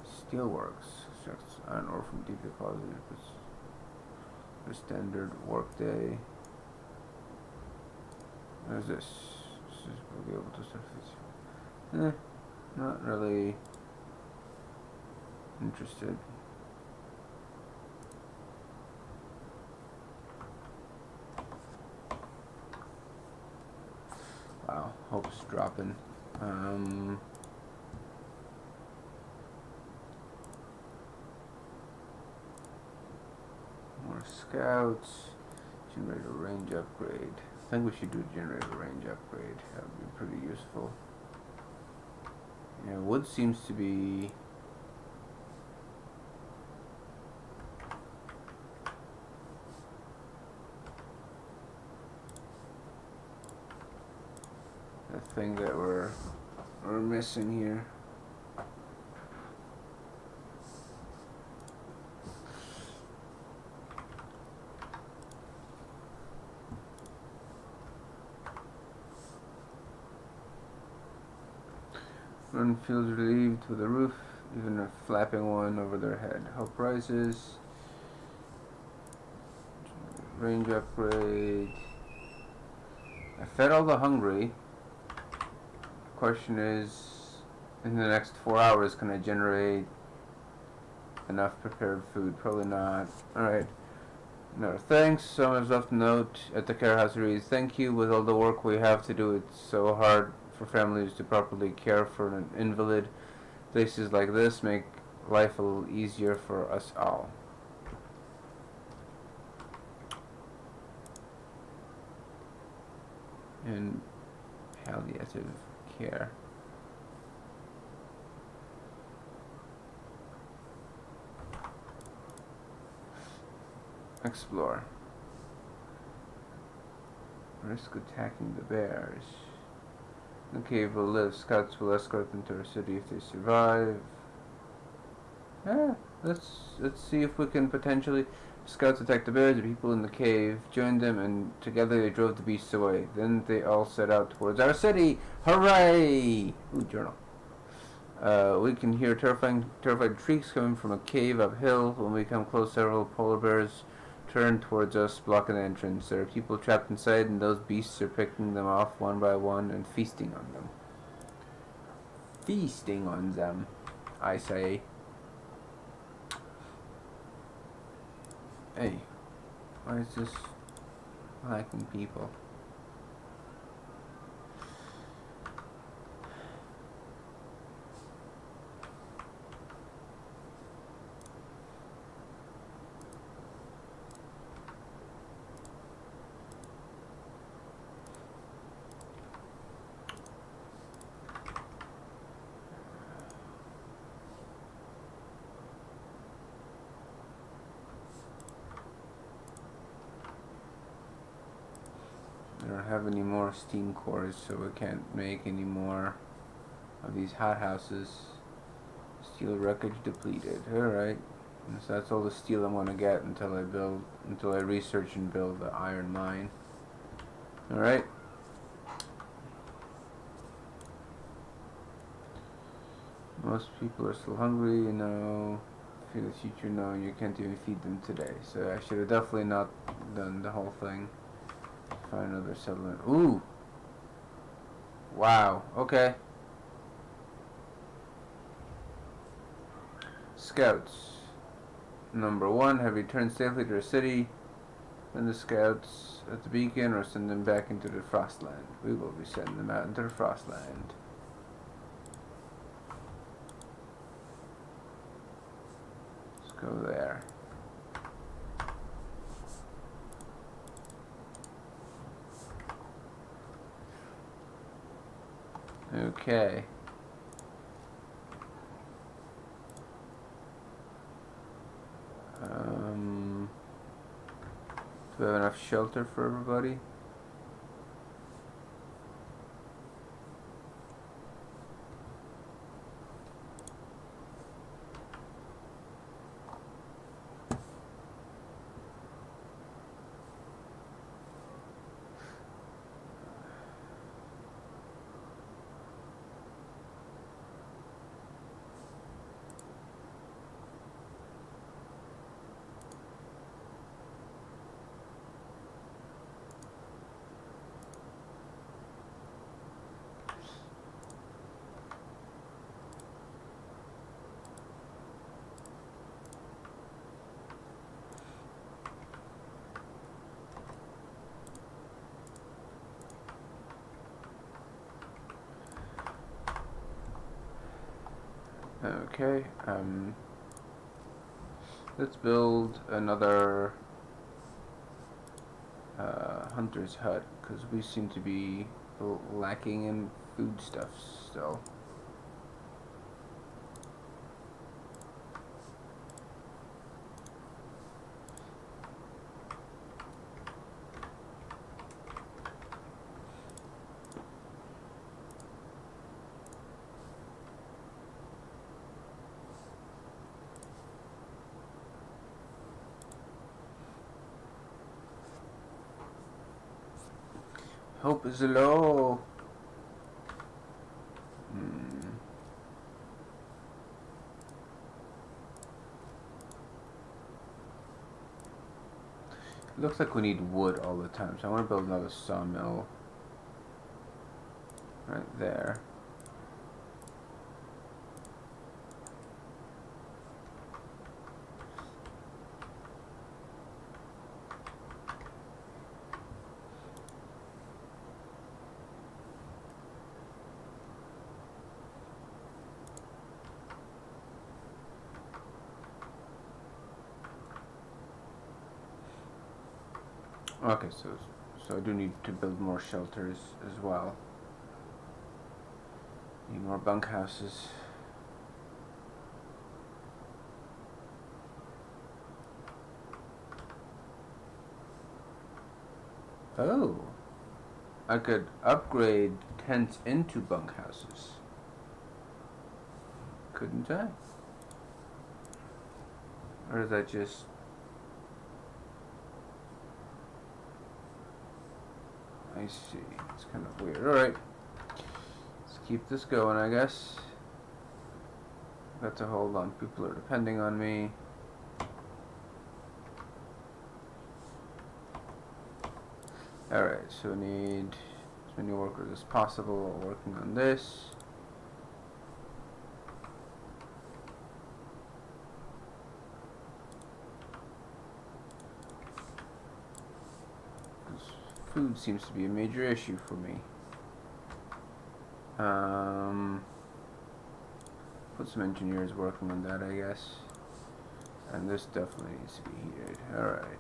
Steelworks extracts iron ore from deep deposits for standard workday. What is this? We'll be able to surface. Not really interested. Wow, hope's dropping. More scouts. Generator range upgrade. I think we should do generator range upgrade. That would be pretty useful. Yeah, wood seems to be the thing that we're missing here. Run feels relieved with a roof, even a flapping one over their head. Hope rises. Range upgrade. I fed all the hungry. Question is, in the next 4 hours, can I generate enough prepared food? Probably not. Alright. No, thanks. Someone's left a note at the care house reads, thank you. With all the work we have to do, it's so hard for families to properly care for an invalid. Places like this make life a little easier for us all. And palliative care. Explore. Risk attacking the bears. The cave will live. Scouts will escort them to our city if they survive. Let's see if we can potentially. Scouts attacked the bears. The people in the cave joined them, and together they drove the beasts away. Then they all set out towards our city. Hooray! Ooh, journal. We can hear terrified shrieks coming from a cave uphill. When we come close, several polar bears turn towards us, blocking the entrance. There are people trapped inside, and those beasts are picking them off one by one and feasting on them. Feasting on them, I say. Hey, why is this lacking people? I don't have any more steam cores, so we can't make any more of these hothouses. Steel wreckage depleted. Alright. So that's all the steel I'm gonna get until I research and build the iron mine. Alright. Most people are still hungry, you know. For the future, no, you can't even feed them today. So I should have definitely not done the whole thing. Find another settlement. Ooh! Wow, okay. Scouts. Number 1, have returned safely to our city. Send the scouts at the beacon or send them back into the Frostland. We will be sending them out into the Frostland. Let's go there. Okay. Do we have enough shelter for everybody? Okay, let's build another hunter's hut, because we seem to be lacking in foodstuffs still. Hope is low. Looks like we need wood all the time, so I want to build another sawmill right there. Okay, so I do need to build more shelters as well. Need more bunkhouses. Oh, I could upgrade tents into bunkhouses, couldn't I? Or is that just I see. It's kind of weird. Alright. Let's keep this going, I guess. Got to hold on. People are depending on me. Alright, so we need as many workers as possible working on this. Food seems to be a major issue for me. Put some engineers working on that, I guess. And this definitely needs to be heated. Alright.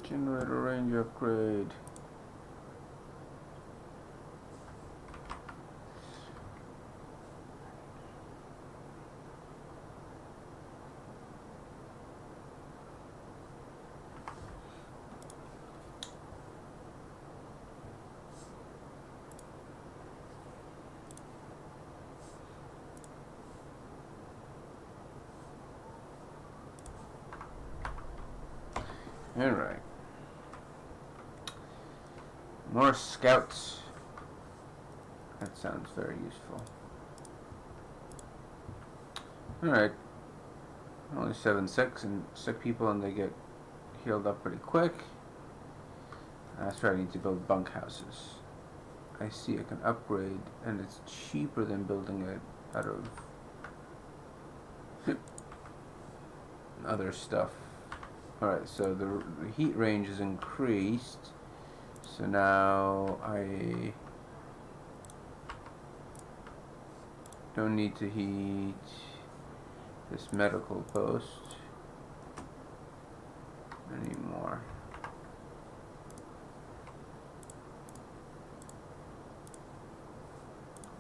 Generator range upgrade. Alright. More scouts. That sounds very useful. Alright. Only 7 sick people and they get healed up pretty quick. That's where I need to build bunkhouses. I see I can upgrade and it's cheaper than building it out of other stuff. Alright, so the heat range is increased. So now I don't need to heat this medical post anymore.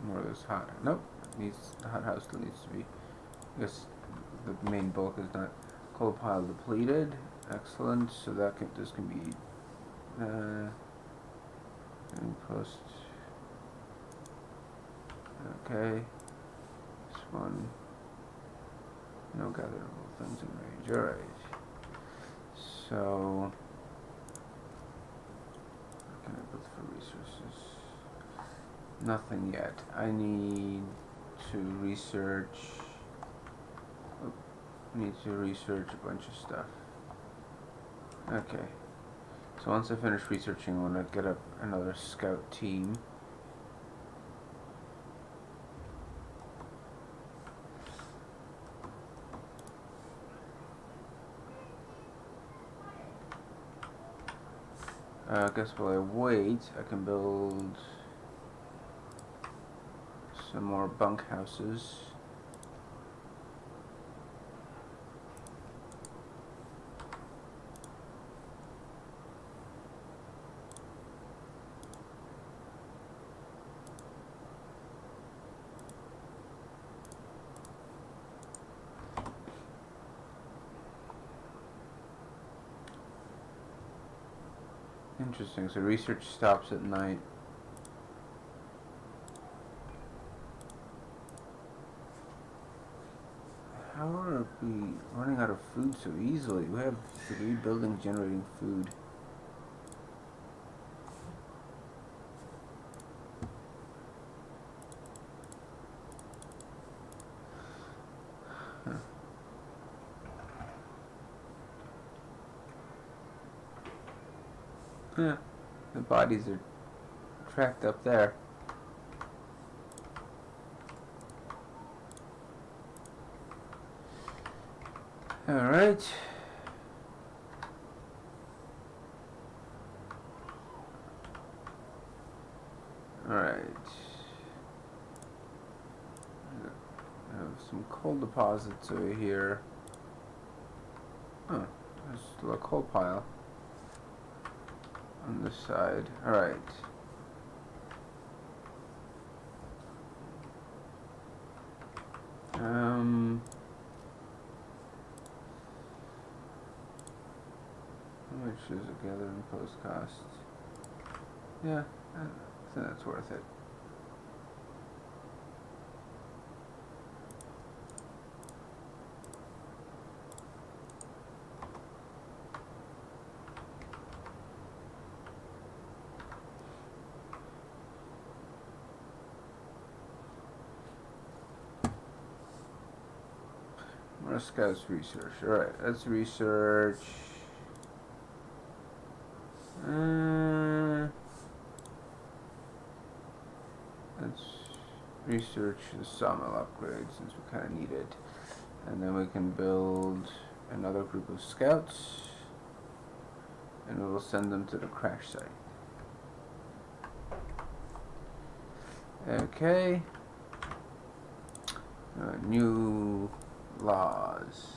More of this hot. Nope. The hot house still needs to be. I guess the main bulk is not. Coal pile depleted. Excellent. So this can be post. Okay. This one. No gatherable things in range. Alright. So what can I build for resources? Nothing yet. I need to research. I need to research a bunch of stuff. Okay. So once I finish researching, I want to get up another scout team. I guess while I wait, I can build some more bunkhouses. Interesting, so research stops at night. How are we running out of food so easily? We have 3 buildings generating food. Huh. Yeah, the bodies are tracked up there. Alright. Alright. I have some coal deposits over here. Oh, there's still a coal pile on this side. Alright. How much is a gathering post cost? Yeah, think that's worth it. More scouts research. Alright, let's research. Let's research the sawmill upgrade since we kind of need it. And then we can build another group of scouts. And we will send them to the crash site. Okay. New laws.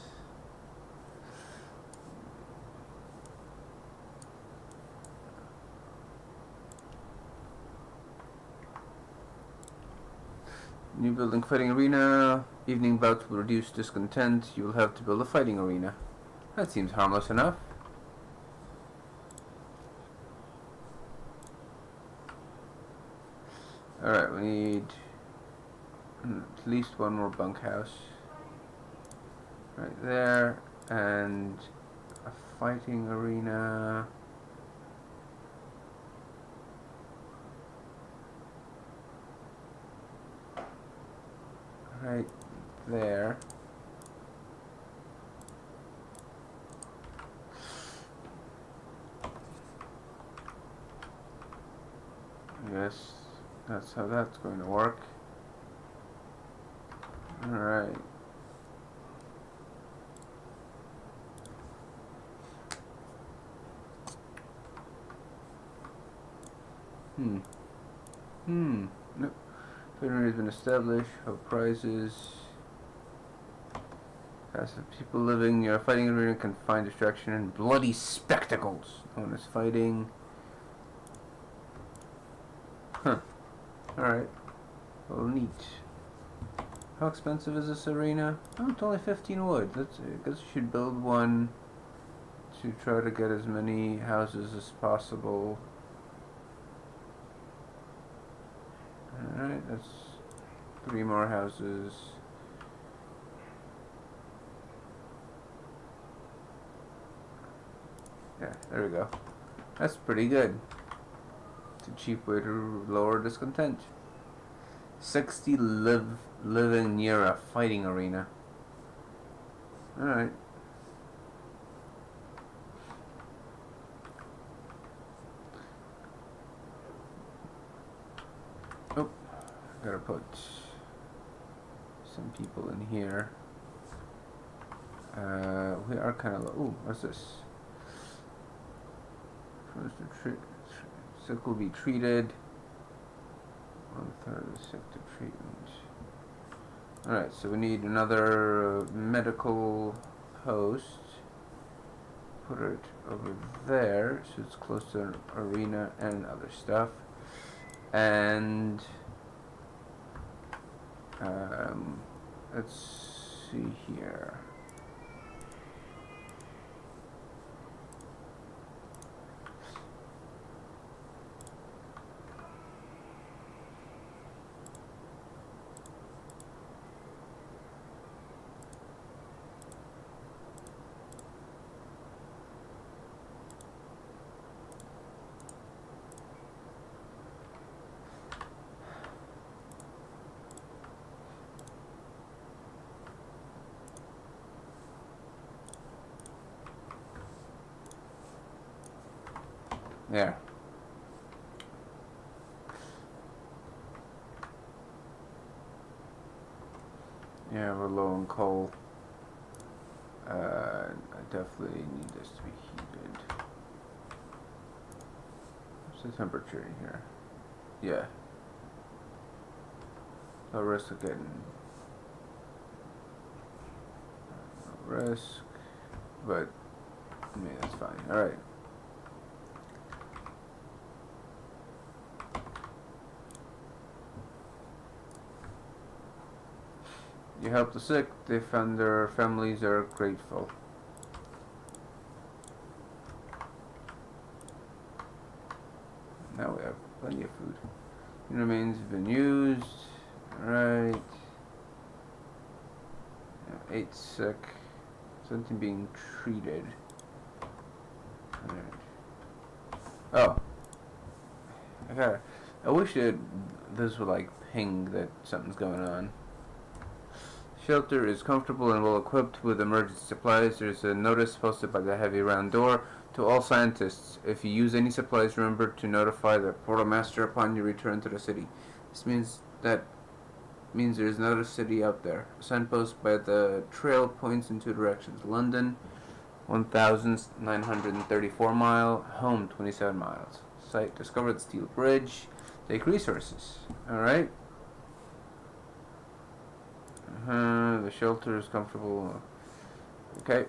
New building fighting arena. Evening bouts will reduce discontent. You will have to build a fighting arena. That seems harmless enough. Alright, we need at least one more bunkhouse. Right there. And a fighting arena. Right there. Yes, that's how that's going to work. Alright. Nope. Fighting has been established. Hope prizes. Passive people living near a fighting arena can find distraction in bloody spectacles. Known as fighting. Huh. Alright. Well, neat. How expensive is this arena? Oh, it's only 15 wood. I guess you should build one to try to get as many houses as possible. Alright, that's 3 more houses. Yeah, there we go. That's pretty good. It's a cheap way to lower discontent. 60 living near a fighting arena. Alright. Oh, gotta put some people in here. We are kind of low. Ooh, what's this? Sick will be treated. 1/3 of the sick to treatment. Alright, so we need another medical post. Put it over there so it's close to an arena and other stuff. And let's see here. There. Yeah, we're low on coal. I definitely need this to be heated. What's the temperature in here? Yeah. No risk of getting... No risk. But, I mean, that's fine. Alright. You help the sick, they find their families are grateful. Now we have plenty of food. Remains have been used. Alright. 8 sick. Something being treated. Alright. Oh. I wish that this would like ping that something's going on. Shelter is comfortable and well equipped with emergency supplies. There's a notice posted by the heavy round door to all scientists. If you use any supplies, remember to notify the portal master upon your return to the city. This means there's another city out there. A signpost by the trail points in 2 directions. London, 1,934 mile. Home, 27 miles. Site, discover the steel bridge. Take resources. Alright. The shelter is comfortable. Okay.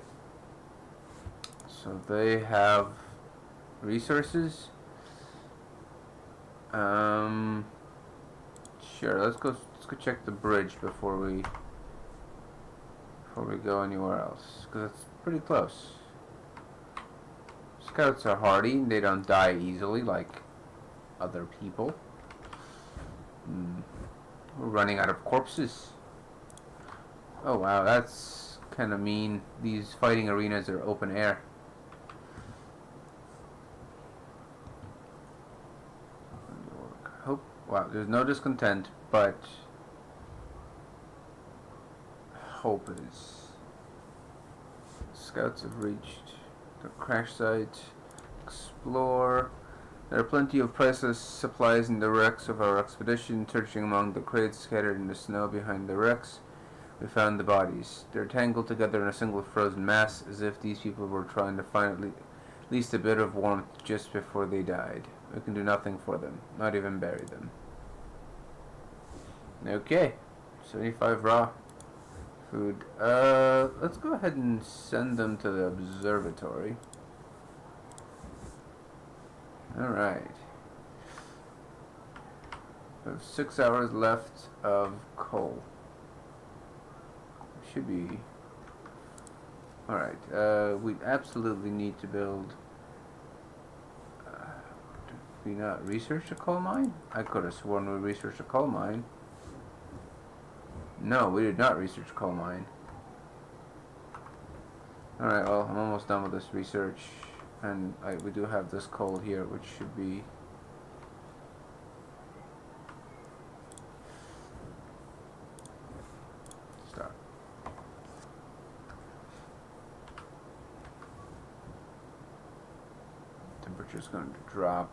So they have resources. Sure, let's go check the bridge before we go anywhere else, because it's pretty close. Scouts are hardy, they don't die easily like other people. We're running out of corpses. Oh wow, that's kind of mean. These fighting arenas are open air. Hope. Wow, there's no discontent, but hope is. Scouts have reached the crash site. Explore. There are plenty of priceless supplies in the wrecks of our expedition. Searching among the crates scattered in the snow behind the wrecks, we found the bodies. They're tangled together in a single frozen mass, as if these people were trying to find at least a bit of warmth just before they died. We can do nothing for them, not even bury them. Okay, 75 raw food. Let's go ahead and send them to the observatory. Alright. We have 6 hours left of coal. Should be. Alright, we absolutely need to build. Did we not research a coal mine? I could have sworn we researched a coal mine. No, we did not research a coal mine. Alright, well, I'm almost done with this research. And we do have this coal here, which should be. Stop. Temperature's going to drop.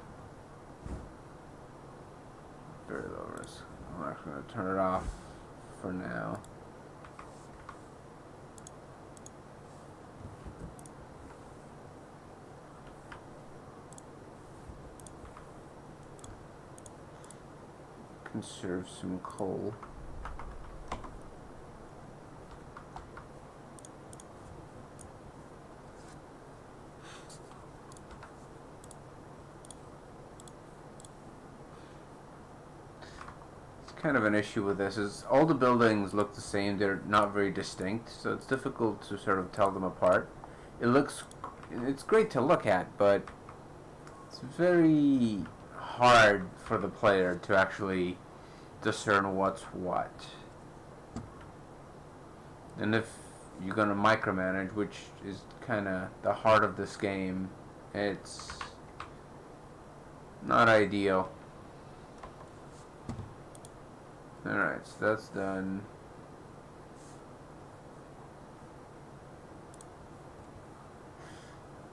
Very low risk. I'm actually going to turn it off for now. Conserve some coal. It's kind of an issue with this is all the buildings look the same. They're not very distinct, so it's difficult to sort of tell them apart. It's great to look at, but it's very hard for the player to actually discern what's what. And if you're gonna micromanage, which is kind of the heart of this game, it's not ideal. Alright, so that's done.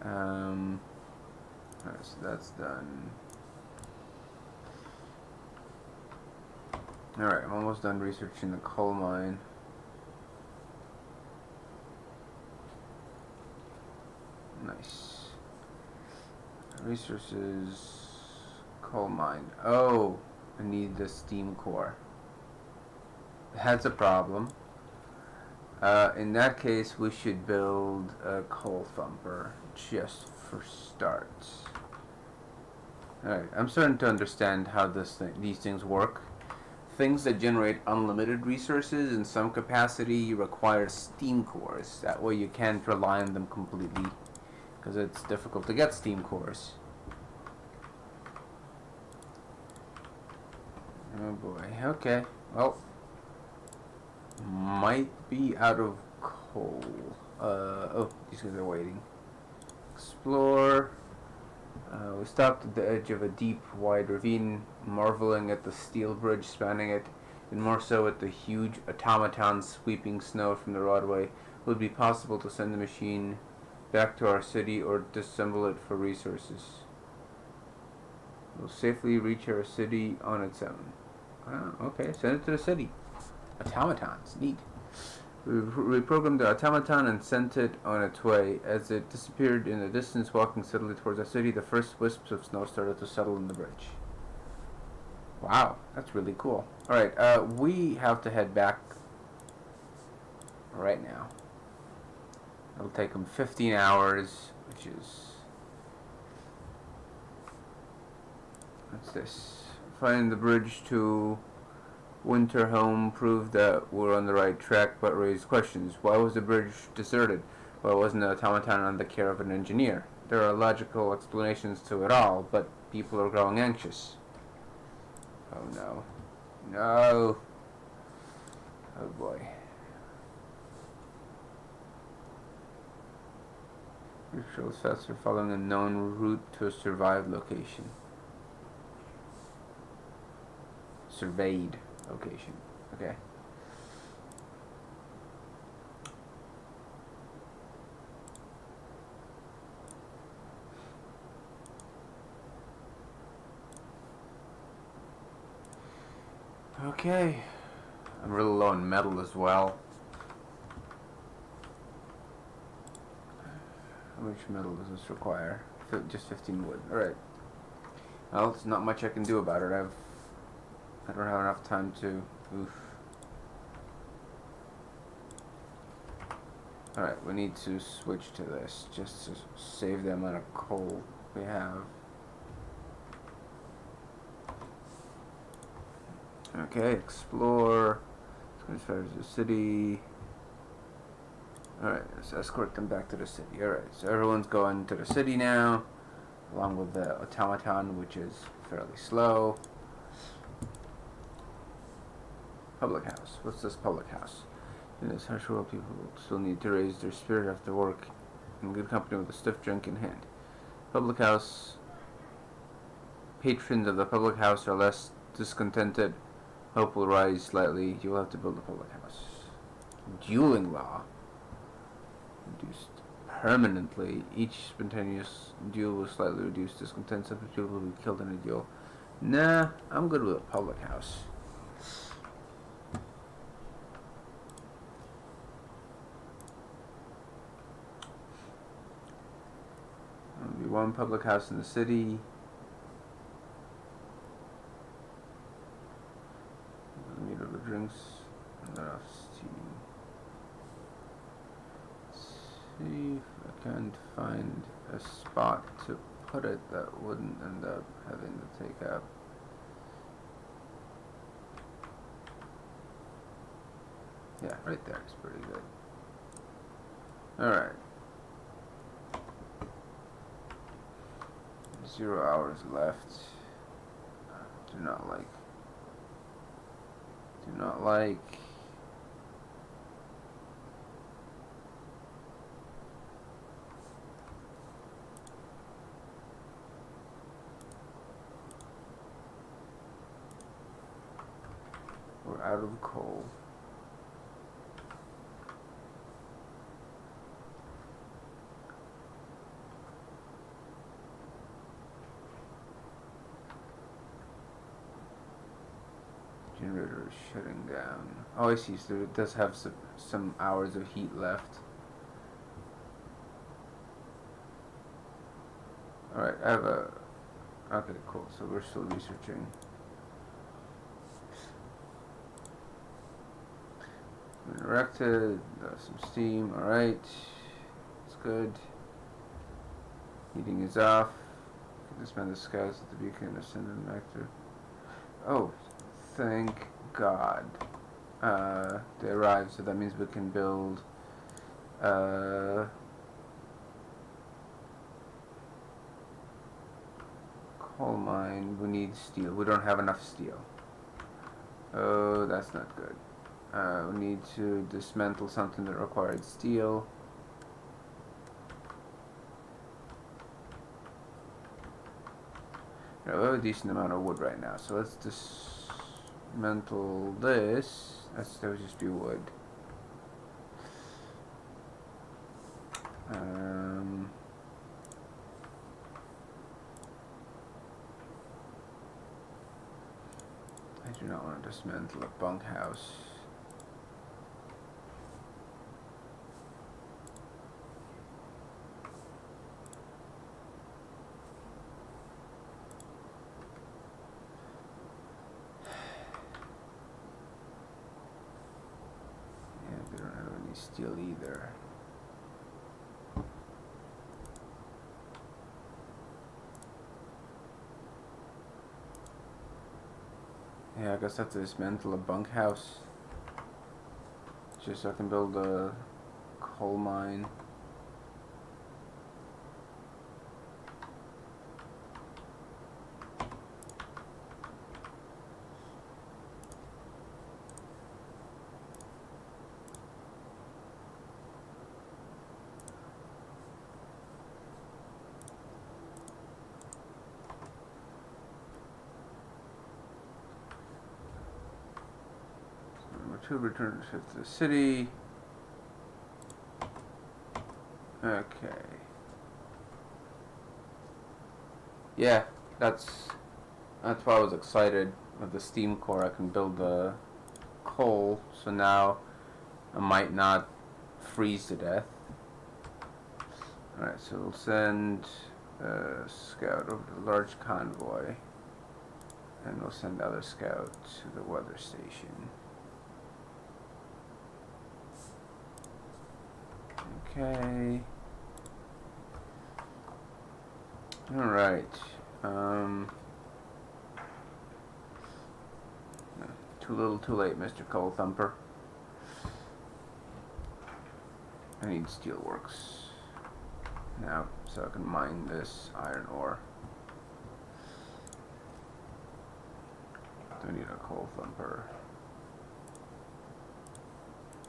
Alright, so that's done. Alright, I'm almost done researching the coal mine. Nice. Resources, coal mine. Oh, I need the steam core. That's a problem. In that case, we should build a coal thumper just for starts. Alright, I'm starting to understand how these things work. Things that generate unlimited resources in some capacity require steam cores. That way you can't rely on them completely, because it's difficult to get steam cores. Oh boy. Okay. Well, might be out of coal. Oh, these guys are waiting. Explore. We stopped at the edge of a deep, wide ravine, marveling at the steel bridge spanning it, and more so at the huge automaton sweeping snow from the roadway. It would be possible to send the machine back to our city or disassemble it for resources. We'll safely reach our city on its own. Okay, send it to the city. Automatons, neat. We reprogrammed the automaton and sent it on its way. As it disappeared in the distance, walking steadily towards the city, the first wisps of snow started to settle in the bridge. Wow, that's really cool. Alright, we have to head back right now. It'll take them 15 hours, which is... What's this? Find the bridge to Winterholm proved that we're on the right track, but raised questions. Why was the bridge deserted? Why wasn't the automaton under the care of an engineer? There are logical explanations to it all, but people are growing anxious. Oh no. No. Oh boy. Virtual sets are following a known route to a survived location. Surveyed location. Okay. Okay. I'm really low on metal as well. How much metal does this require? Just 15 wood. Alright. Well, there's not much I can do about it. I don't have enough time to... Oof. Alright, we need to switch to this just to save the amount of coal we have. Okay, explore. As far as the city. Alright, let's escort them back to the city. Alright, so everyone's going to the city now, along with the automaton, which is fairly slow. Public house. What's this public house? In this harsh world, people still need to raise their spirit after work in good company with a stiff drink in hand. Public house. Patrons of the public house are less discontented. Hope will rise slightly. You will have to build a public house. Dueling law. Reduced permanently. Each spontaneous duel will slightly reduce discontent. Some people will be killed in a duel. Nah, I'm good with a public house. There'll be one public house in the city. Meet of the drinks. Not enough steam. See if I can't find a spot to put it that wouldn't end up having to take up. Yeah, right there is pretty good. Alright. 0 hours left. Do not like. We're out of coal. Generator is shutting down. Oh, I see. So it does have some hours of heat left. Alright, I have a... Okay, cool. So we're still researching. Erected. Some steam. Alright. It's good. Heating is off. Dismantle the skies at the beacon and send them back to... Oh, thank God. They arrived, so that means we can build coal mine. We need steel. We don't have enough steel. Oh, that's not good. We need to dismantle something that required steel. We have a decent amount of wood right now, so let's dismantle this. That would just be wood. I do not want to dismantle a bunkhouse. Yeah, they don't have any steel either. Yeah, I guess I have to dismantle a bunkhouse just so I can build a coal mine. To return to the city. Okay. Yeah, that's why I was excited with the steam core. I can build the coal, so now I might not freeze to death. Alright, so we'll send a scout over the large convoy, and we'll send the other scout to the weather station. Okay. Alright. Too little, too late, Mr. Coal Thumper. I need steelworks now, so I can mine this iron ore. I need a coal thumper.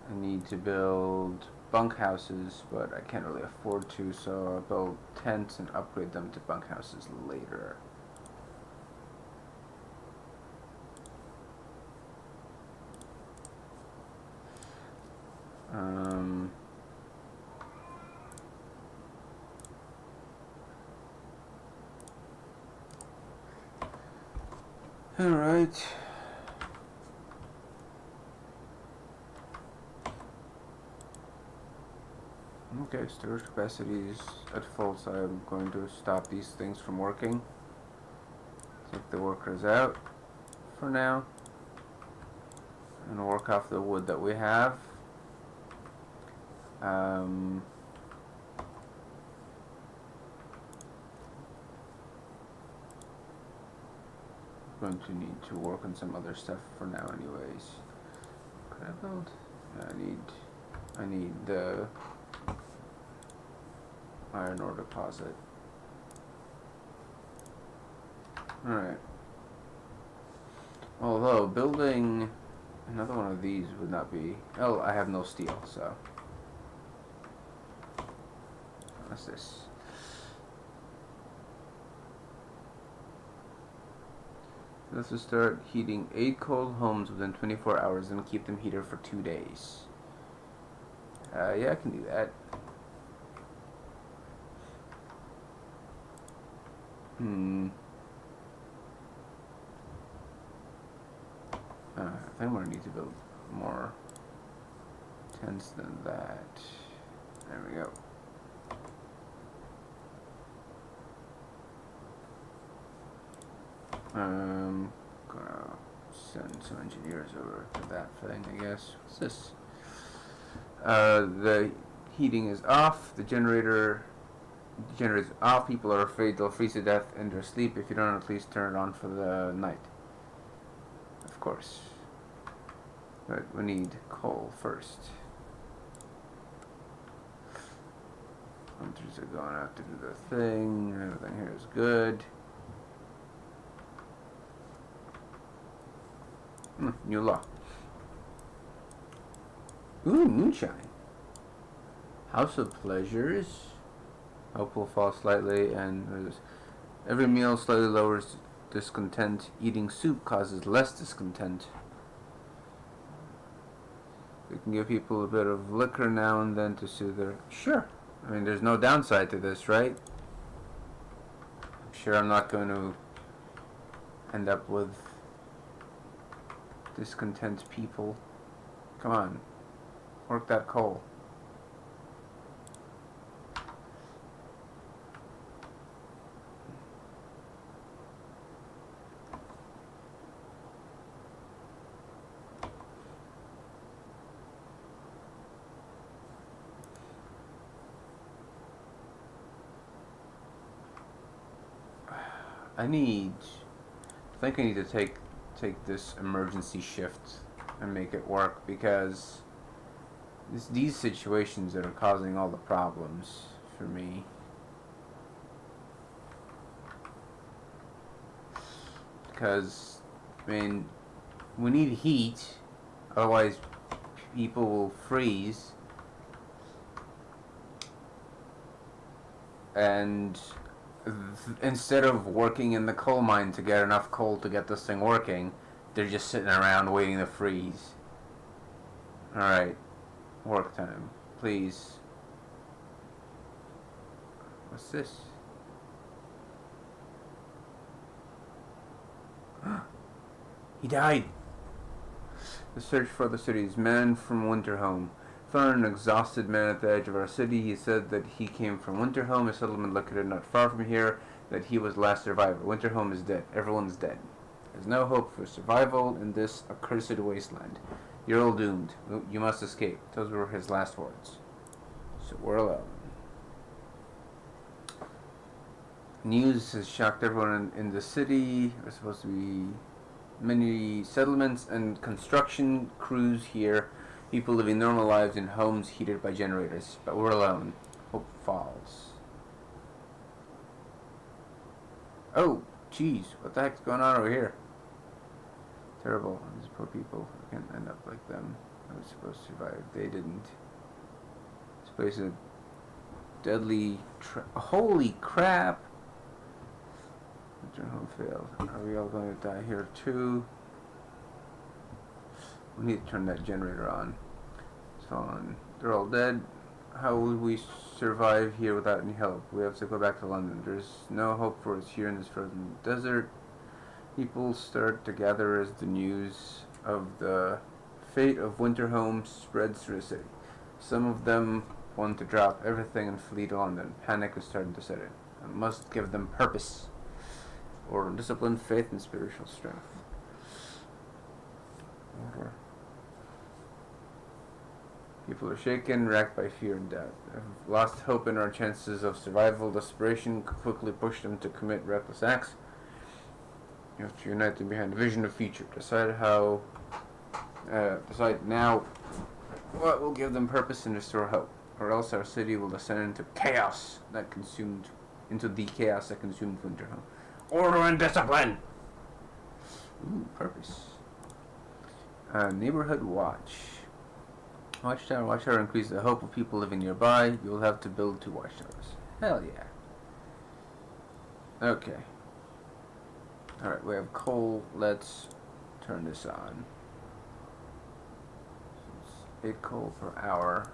I need to build bunkhouses, but I can't really afford to, so I'll build tents and upgrade them to bunkhouses later. Alright. Okay, storage capacity is at full, so I'm going to stop these things from working. Take the workers out for now. And work off the wood that we have. Going to need to work on some other stuff for now anyways. Could I build? I need the iron ore deposit. Alright. Although building another one of these would not be... Oh, I have no steel, so... What's this? Let's just start heating 8 cold homes within 24 hours and keep them heated for 2 days. Yeah, I can do that. I think we're gonna need to build more tents than that. There we go. Gonna send some engineers over to that thing, I guess. What's this? The heating is off. The generator is off. People are afraid they'll freeze to death in their sleep. If you don't, at least turn it on for the night. Of course. But we need coal first. Hunters are going out to do their thing. Everything here is good. New law. Ooh, moonshine. House of Pleasures. Hope will fall slightly, and every meal slightly lowers discontent. Eating soup causes less discontent. We can give people a bit of liquor now and then to soothe their... Sure. I mean, there's no downside to this, right? I'm sure I'm not going to end up with discontent people. Come on. Work that coal. I think I need to take this emergency shift and make it work, because it's these situations that are causing all the problems for me. Because, I mean, we need heat, otherwise people will freeze. And instead of working in the coal mine to get enough coal to get this thing working, they're just sitting around waiting to freeze. Alright, work time, please. What's this? He died! The search for the city's man from Winterhome. Found an exhausted man at the edge of our city. He said that he came from Winterhome, a settlement located not far from here, that he was the last survivor. Winterhome is dead. Everyone's dead. There's no hope for survival in this accursed wasteland. You're all doomed. You must escape. Those were his last words. So we're alone. News has shocked everyone in the city. There's supposed to be many settlements and construction crews here. People living normal lives in homes heated by generators. But we're alone. Hope falls. Oh, jeez. What the heck's going on over here? Terrible. These poor people. I can't end up like them. I was supposed to survive. They didn't. This place is deadly... Holy crap! Return home failed. Are we all going to die here too? We need to turn that generator on. It's on. They're all dead. How will we survive here without any help? We have to go back to London. There's no hope for us here in this frozen desert. People start to gather as the news of the fate of Winterhome spreads through the city. Some of them want to drop everything and flee to London. Panic is starting to set in. I must give them purpose, or discipline, faith, and spiritual strength. Order. People are shaken, racked by fear and doubt. Have lost hope in our chances of survival. Desperation quickly pushed them to commit reckless acts. You have to unite them behind a vision of future. Decide now what will give them purpose and restore hope, or else our city will descend into the chaos that consumed Winterhome. Order and discipline. Ooh, purpose. Neighborhood watch. Watchtower increases the hope of people living nearby. You will have to build 2 watchtowers. Hell yeah. Okay. Alright, we have coal. Let's turn this on. It's 8 coal per hour.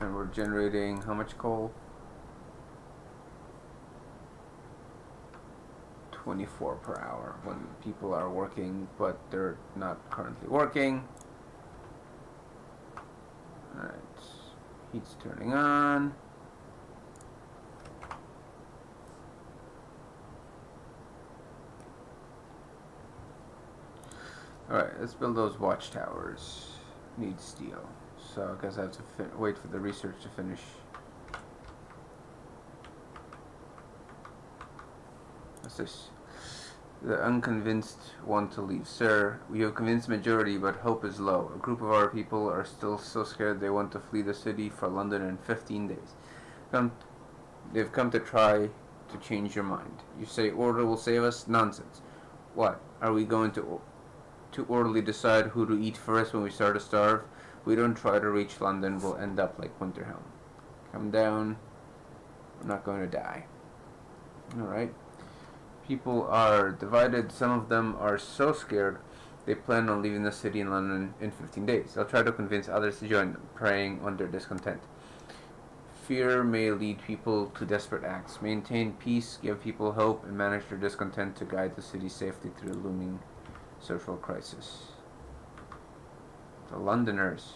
And we're generating how much coal? 24 per hour when people are working, but they're not currently working. Alright, heat's turning on. Alright, let's build those watchtowers. Need steel, so I guess I have to wait for the research to finish. What's this? The unconvinced want to leave. Sir, we have convinced majority, but hope is low. A group of our people are still so scared they want to flee the city for London in 15 days. They've come to try to change your mind. You say order will save us? Nonsense. What? Are we going to too early decide who to eat first when we start to starve. We don't try to reach London, we'll end up like Winterhelm. Come down. We're not going to die. Alright. People are divided. Some of them are so scared they plan on leaving the city in London in 15 days. They'll try to convince others to join them, preying on their discontent. Fear may lead people to desperate acts. Maintain peace, give people hope, and manage their discontent to guide the city safely through the looming social crisis. The Londoners.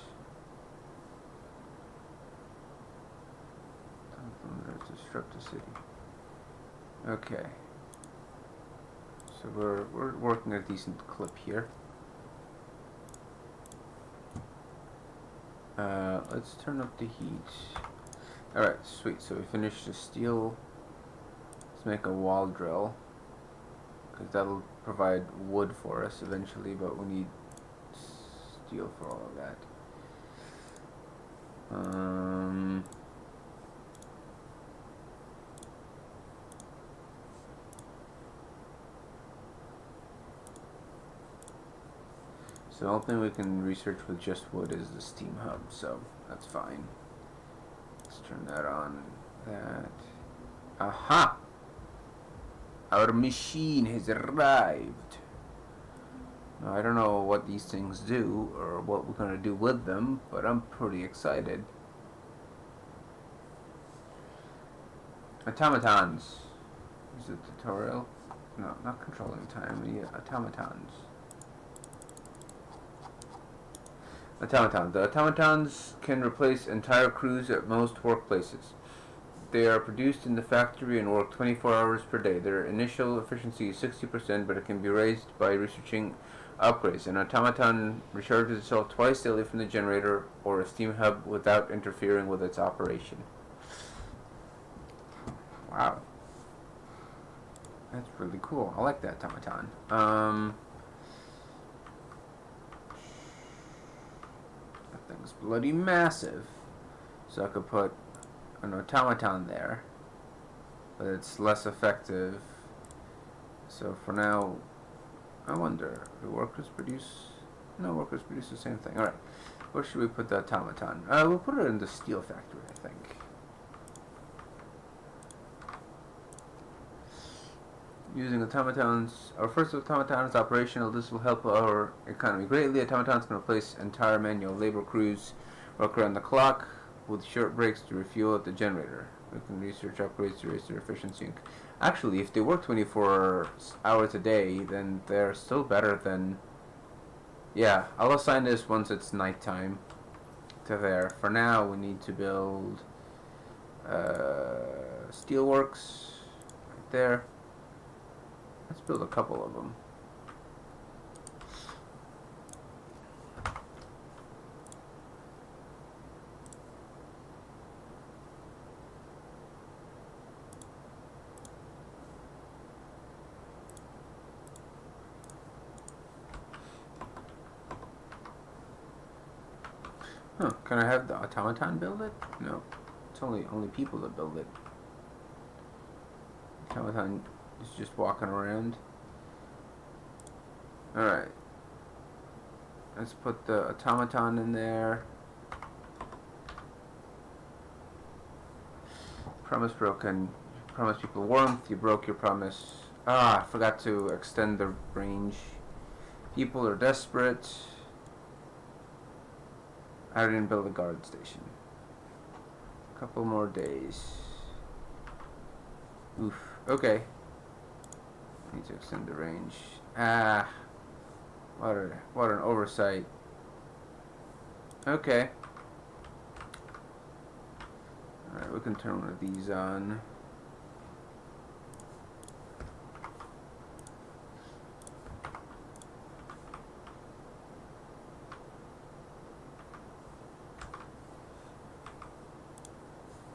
Londoners disrupt the city. Okay. So we're working a decent clip here. Let's turn up the heat. Alright, sweet. So we finished the steel. Let's make a wall drill, because that'll provide wood for us eventually, but we need steel for all of that. So the only thing we can research with just wood is the steam hub, so that's fine. Let's turn that on. That. Aha! Our machine has arrived. Now, I don't know what these things do or what we're going to do with them, but I'm pretty excited. Automatons. Is it tutorial? No, not controlling time. Yeah, automatons. Automaton. The automatons can replace entire crews at most workplaces. They are produced in the factory and work 24 hours per day. Their initial efficiency is 60%, but it can be raised by researching upgrades. An automaton recharges itself twice daily from the generator or a steam hub without interfering with its operation. Wow. That's really cool. I like that automaton. Thing's bloody massive, so I could put an automaton there, but it's less effective. So for now, I wonder, do workers produce? No, workers produce the same thing. Alright, where should we put the automaton? We'll put it in the steel factory, I think. Using automatons. Our first automaton is operational. This will help our economy greatly. Automatons can replace entire manual labor crews, work around the clock with short breaks to refuel at the generator. We can research upgrades to raise their efficiency. Actually, if they work 24 hours a day, then they're still better than... Yeah, I'll assign this once it's nighttime to there. For now, we need to build steelworks right there. Let's build a couple of them. Huh, can I have the automaton build it? No. It's only people that build it. Automaton is just walking around. Alright. Let's put the automaton in there. Promise broken. You promised people warmth, you broke your promise. Ah, I forgot to extend the range. People are desperate. I didn't build a guard station. A couple more days. Oof. Okay. Need to extend the range. Ah. What an oversight. Okay. Alright, we can turn one of these on.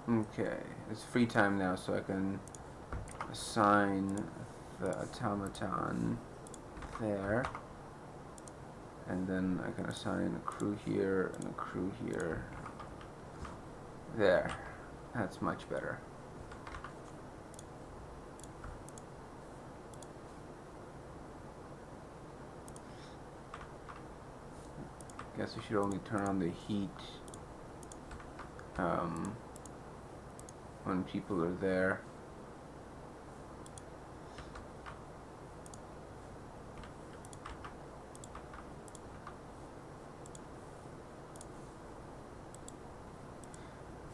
Okay, it's free time now, so I can assign the automaton there, and then I can assign a crew here and a crew here. There, that's much better. Guess we should only turn on the heat when people are there.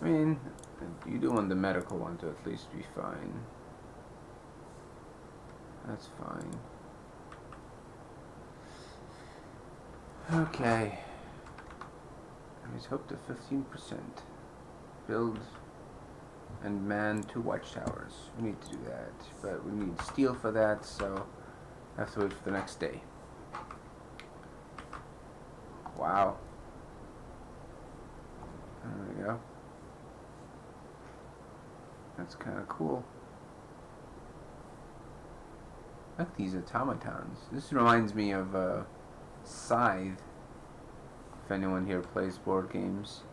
I mean, you do want the medical one to at least be fine. That's fine. Okay. Let's hope to 15%. Build and man 2 watchtowers. We need to do that, but we need steel for that, so I have to wait for the next day. Wow. There we go. That's kind of cool. I like these automatons. This reminds me of Scythe, if anyone here plays board games.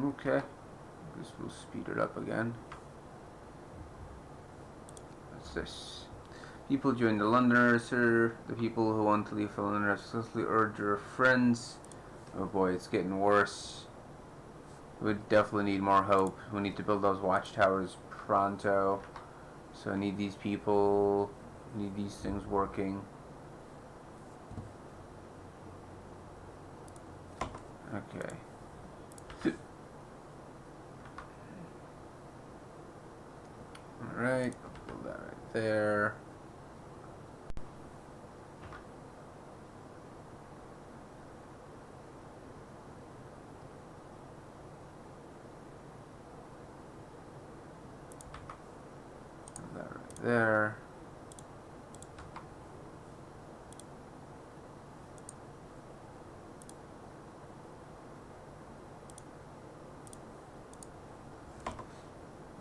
Okay, I guess we'll speed it up again. What's this? People join the Londoner, sir. The people who want to leave the Londoner successfully urge your friends. Oh boy, it's getting worse. We definitely need more help. We need to build those watchtowers pronto. So I need these people, need these things working. Okay. Alright, build that right there. Build that right there.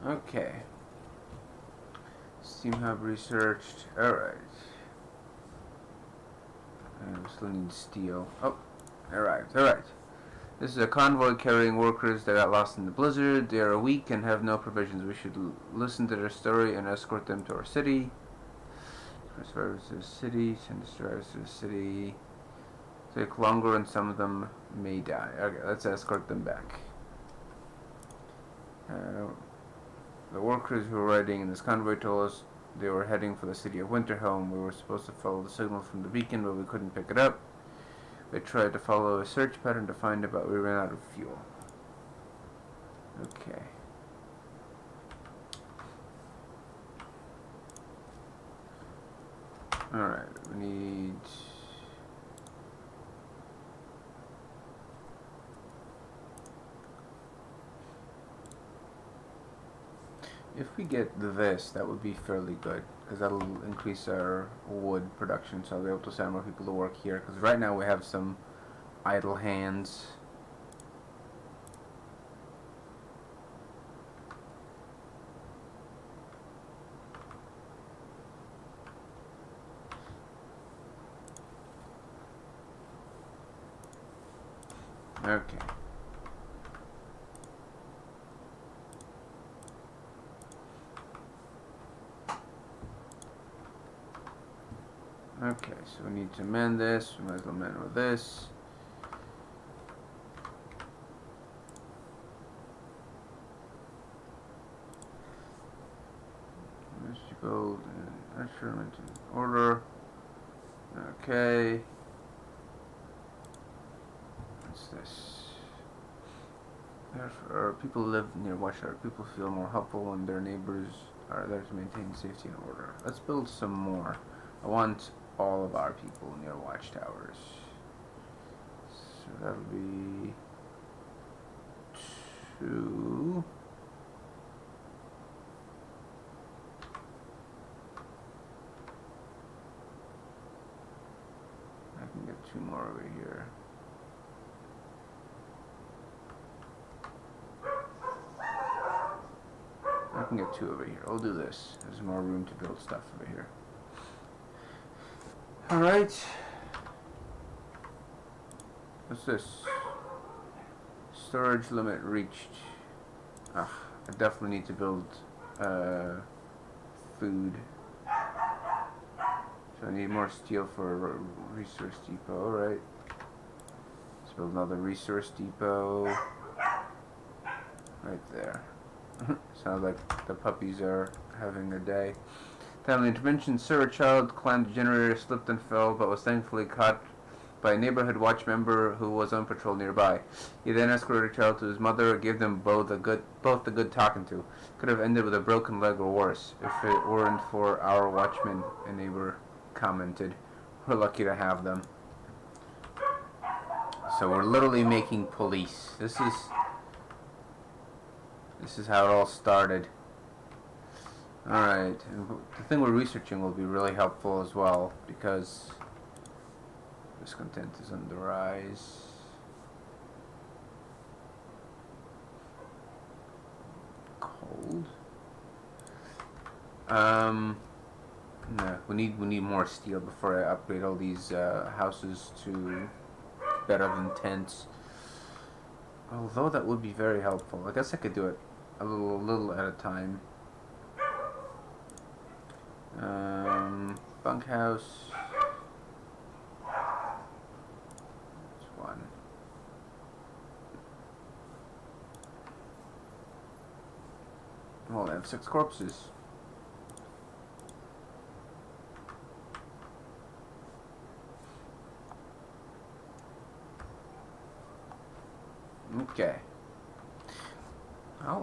Okay. Steam Hub researched. Alright. And we still need steel. Oh, arrived. Alright. This is a convoy carrying workers that got lost in the blizzard. They are weak and have no provisions. We should listen to their story and escort them to our city. Survivors to the city. Send the survivors to the city. Take longer and some of them may die. Okay, let's escort them back. The workers who were riding in this convoy told us they were heading for the city of Winterhelm. We were supposed to follow the signal from the beacon, but we couldn't pick it up. We tried to follow a search pattern to find it, but we ran out of fuel. Okay. Alright, we need... If we get this, that would be fairly good, because that'll increase our wood production, so I'll be able to send more people to work here, because right now we have some idle hands. Okay. Okay, so we need to mend this. We might as well mend with this. Build and instrument in order. Okay. What's this? Therefore, people live near watchtower. People feel more helpful when their neighbors are there to maintain safety and order. Let's build some more. I want all of our people near watchtowers. So that'll be 2. I can get 2 more over here. I can get 2 over here. I'll do this. There's more room to build stuff over here. Alright. What's this? Storage limit reached. I definitely need to build food. So I need more steel for a resource depot. Alright. Let's build another resource depot. Right there. Sounds like the puppies are having a day. Timely intervention. Sir, a child climbed the generator, slipped and fell, but was thankfully caught by a neighborhood watch member who was on patrol nearby. He then escorted the child to his mother, gave them both a good talking to. Could have ended with a broken leg or worse, if it weren't for our watchmen, a neighbor commented. We're lucky to have them. So we're literally making police. This is how it all started. Alright, and the thing we're researching will be really helpful as well, because discontent is on the rise. Cold. No, we need more steel before I upgrade all these houses to better than tents. Although that would be very helpful. I guess I could do it a little at a time. Bunkhouse. That's one. Well, I have 6 corpses. Okay.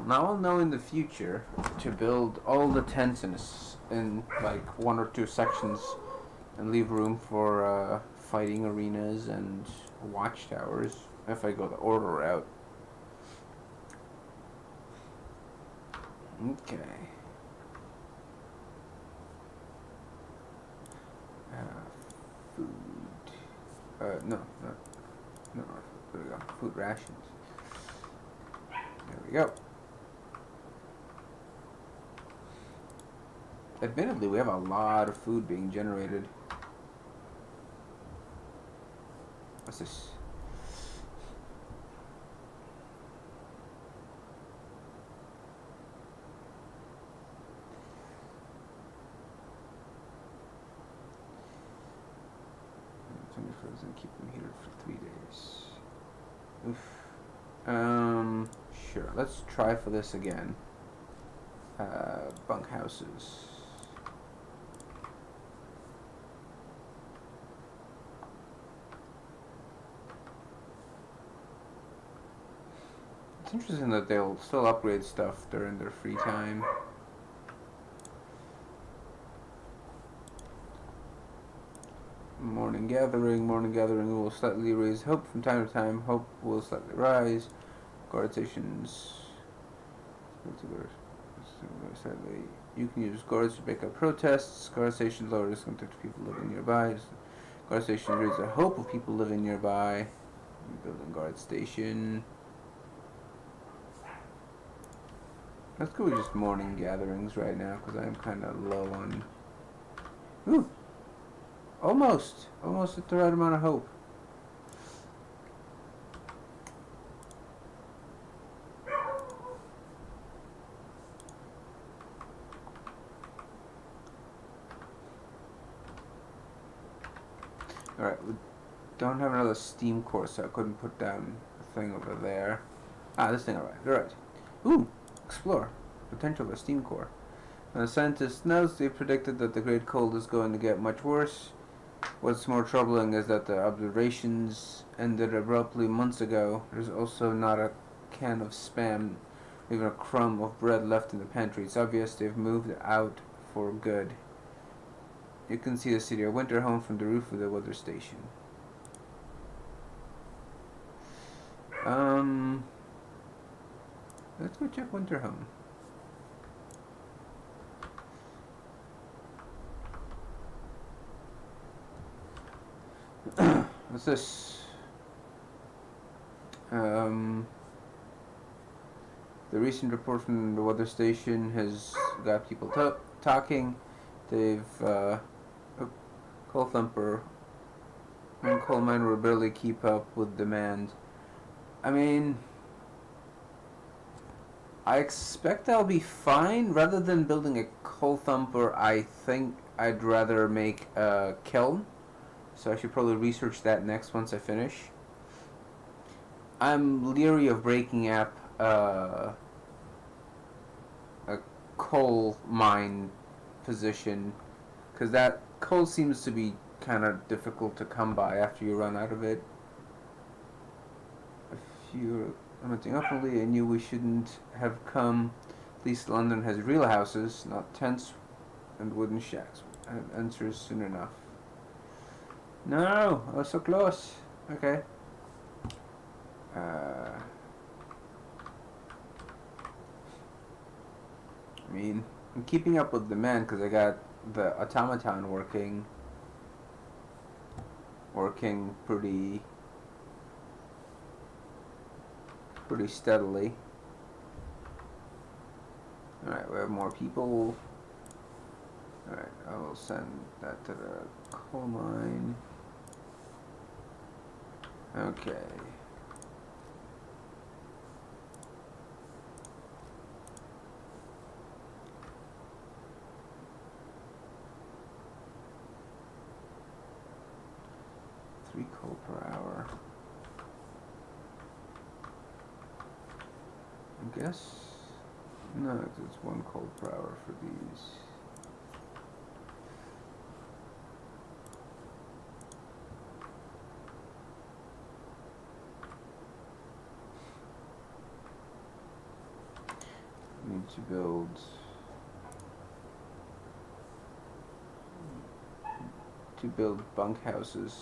Now I'll know in the future to build all the tents in like 1 or 2 sections and leave room for fighting arenas and watchtowers if I go the order route. Okay. Food. No. There we go. Food rations. There we go. Admittedly, we have a lot of food being generated. What's this? Frozen, keep them heated for 3 days. Oof. Sure. Let's try for this again. Bunkhouses. It's interesting that they'll still upgrade stuff during their free time. Morning gathering will slightly raise hope from time to time. Hope will slightly rise. Guard stations. Sadly, you can use guards to break up protests. Guard stations lower discontent to people living nearby. Guard station raise the hope of people living nearby. Building guard station. Let's go with just morning gatherings right now because I'm kind of low on. Ooh. Almost at the right amount of hope. Alright, we don't have another steam core, so I couldn't put down a thing over there. This thing alright. Ooh, explore. Potential of a steam core. When the scientists knows, they predicted that the great cold is going to get much worse. What's more troubling is that the observations ended abruptly months ago. There's also not a can of Spam, even a crumb of bread left in the pantry. It's obvious they've moved out for good. You can see the city of winter home from the roof of the weather station. Let's go check winter home. What's this? The recent report from the weather station has got people talking. They've coal thumper and coal mine will barely keep up with demand. I mean, I expect I'll be fine. Rather than building a coal thumper, I think I'd rather make a kiln. So I should probably research that next once I finish. I'm leery of breaking up a coal mine position because that coal seems to be kind of difficult to come by after you run out of it. If you're limiting upwardly, I knew we shouldn't have come. At least London has real houses, not tents and wooden shacks. Answers soon enough. No, I was so close. Okay. I mean, I'm keeping up with demand because I got the automaton working pretty steadily. Alright, we have more people. Alright, I will send that to the coal mine. Okay. Three coal per hour. I guess. No, it's 1 coal per hour for these. Need to build bunkhouses.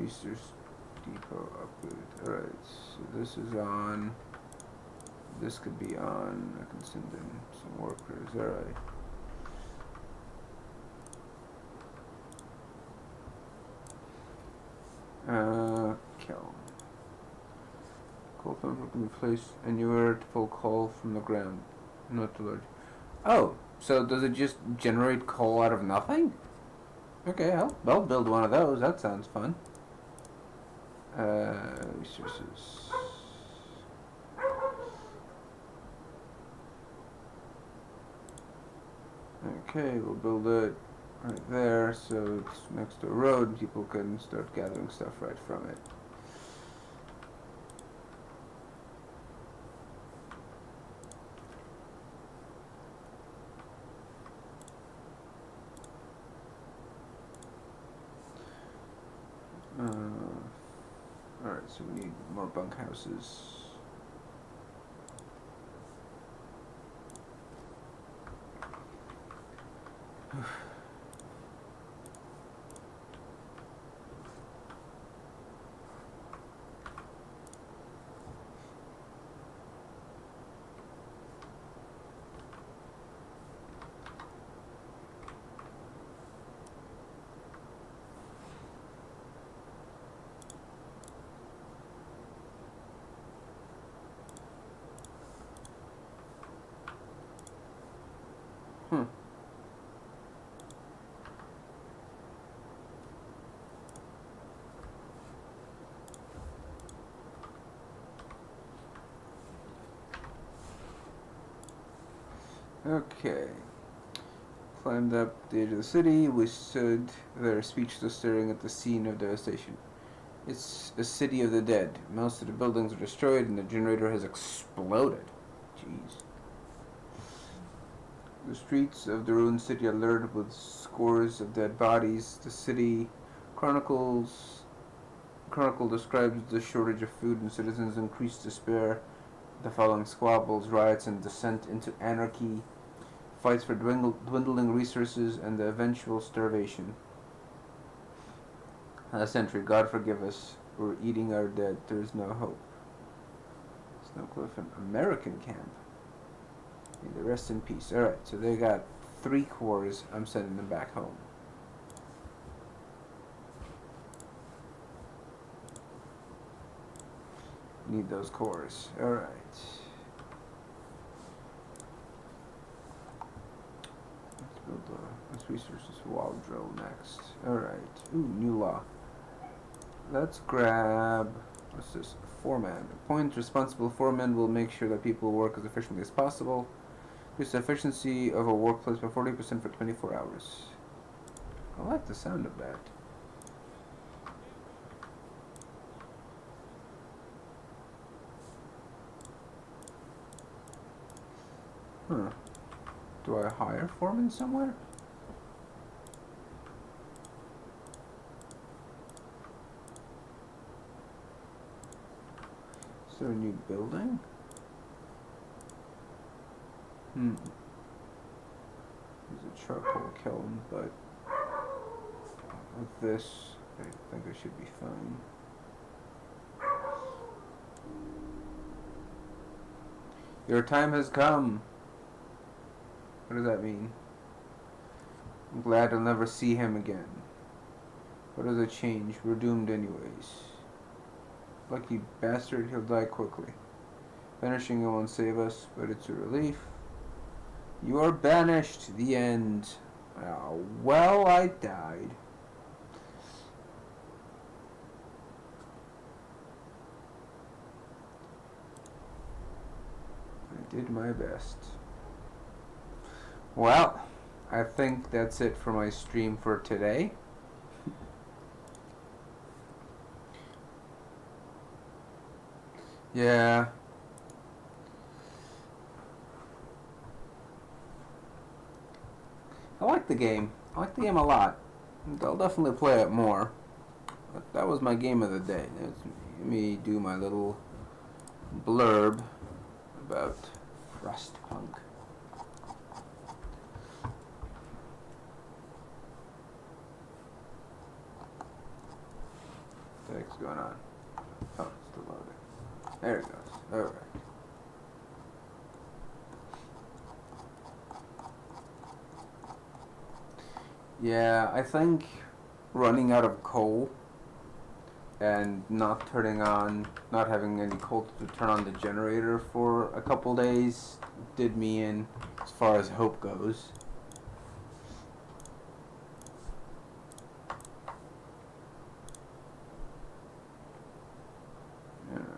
Easter's Depot upgrade. Alright, so this is on. This could be on. I can send in some workers. Alright. Kiln. Coal thumper can be placed anywhere to pull coal from the ground. Not too large. Oh, so does it just generate coal out of nothing? Okay, I'll build one of those. That sounds fun. Resources. Okay, we'll build it right there so it's next to a road and people can start gathering stuff right from it. Alright, so we need more bunkhouses. Okay. Climbed up the edge of the city. We stood there speechless, staring at the scene of devastation. It's a city of the dead. Most of the buildings are destroyed and the generator has exploded. Jeez. The streets of the ruined city are littered with scores of dead bodies. The city chronicle describes the shortage of food and citizens' increased despair. The following squabbles, riots, and descent into anarchy, fights for dwindling resources, and the eventual starvation. Last century, God forgive us, we're eating our dead, there is no hope. Snowcliff, an American camp. May they rest in peace. Alright, so they got 3 cores, I'm sending them back home. Need those cores. Alright. Let's research this wall drill next. Alright. Ooh, new law. Let's grab... What's this? Foreman. Appoint responsible foreman will make sure that people work as efficiently as possible. Increase the efficiency of a workplace by 40% for 24 hours. I like the sound of that. Huh. Do I hire foreman somewhere? Is there a new building? There's a charcoal kiln, but with this, I think I should be fine. Your time has come. What does that mean? I'm glad I'll never see him again. What does it change? We're doomed anyways. Lucky bastard, he'll die quickly. Banishing him won't save us, but it's a relief. You are banished. The end. Oh, well, I died. I did my best. Well, I think that's it for my stream for today. Yeah. I like the game. I like the game a lot. I'll definitely play it more. But that was my game of the day. Let me do my little blurb about Frostpunk. What the heck's going on? Oh, it's still loading. There it goes. Alright. Yeah, I think running out of coal and not having any coal to turn on the generator for a couple days did me in as far as hope goes. Alright.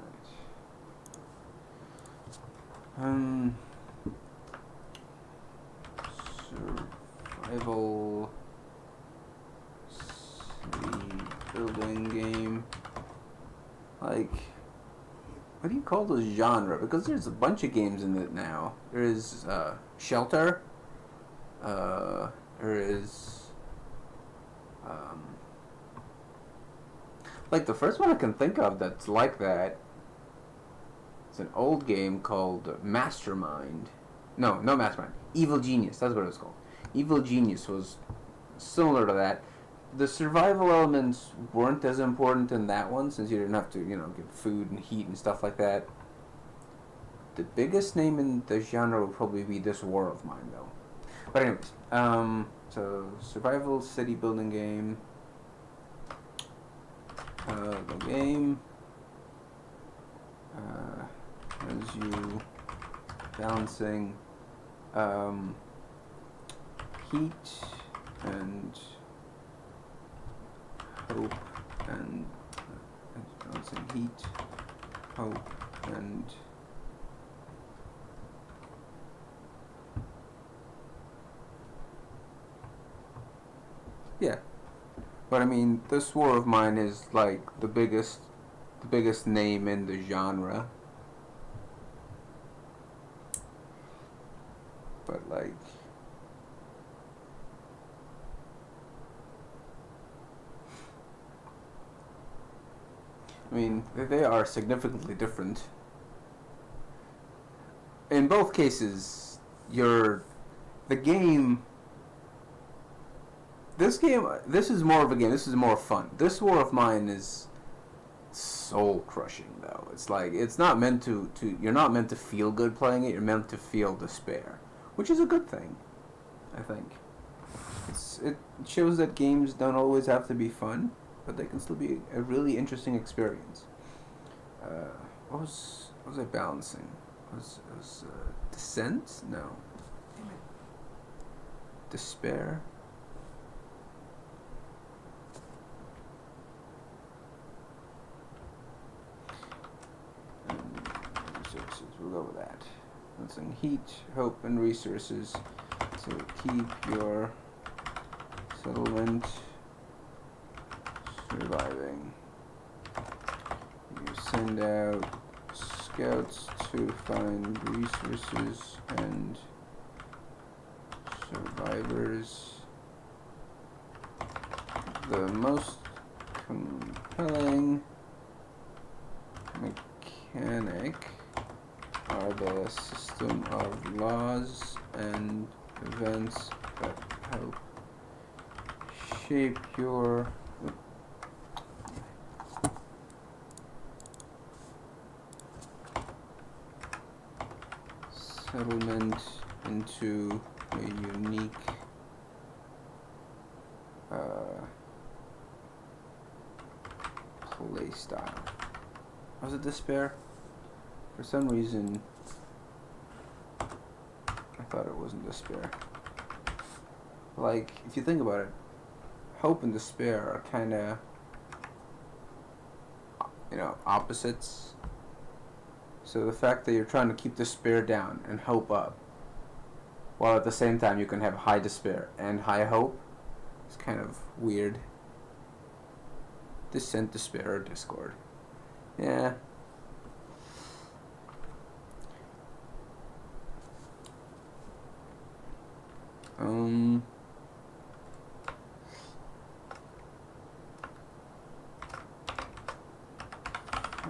Survival building game. Like, what do you call this genre? Because there's a bunch of games in it now. There is Shelter. There is like the first one I can think of that's like that. It's an old game called Mastermind. No, no Mastermind. Evil Genius. That's what it was called. Evil Genius was similar to that. The survival elements weren't as important in that one since you didn't have to, get food and heat and stuff like that. The biggest name in the genre would probably be This War of Mine, though. But anyways, so survival city building game. The game has you balancing heat and hope and balancing heat, hope, and yeah. But I mean, This War of Mine is like the biggest name in the genre. But like, I mean, they are significantly different. In both cases, the game. This is more of a game. This is more fun. This War of Mine is soul crushing, though. It's like it's not meant to. You're not meant to feel good playing it. You're meant to feel despair, which is a good thing, I think. It shows that games don't always have to be fun, but they can still be a really interesting experience. what was I balancing? Was descent? No. Damn it. Despair. And resources. We'll go with that. Balancing heat, hope, and resources. So keep your settlement surviving. You send out scouts to find resources and survivors. The most compelling mechanic are the system of laws and events that help shape your settlement into a unique playstyle. Was it despair? For some reason, I thought it wasn't despair. Like, if you think about it, hope and despair are kind of, opposites. So the fact that you're trying to keep despair down and hope up, while at the same time you can have high despair and high hope, is kind of weird. Descent, despair, or discord. Yeah.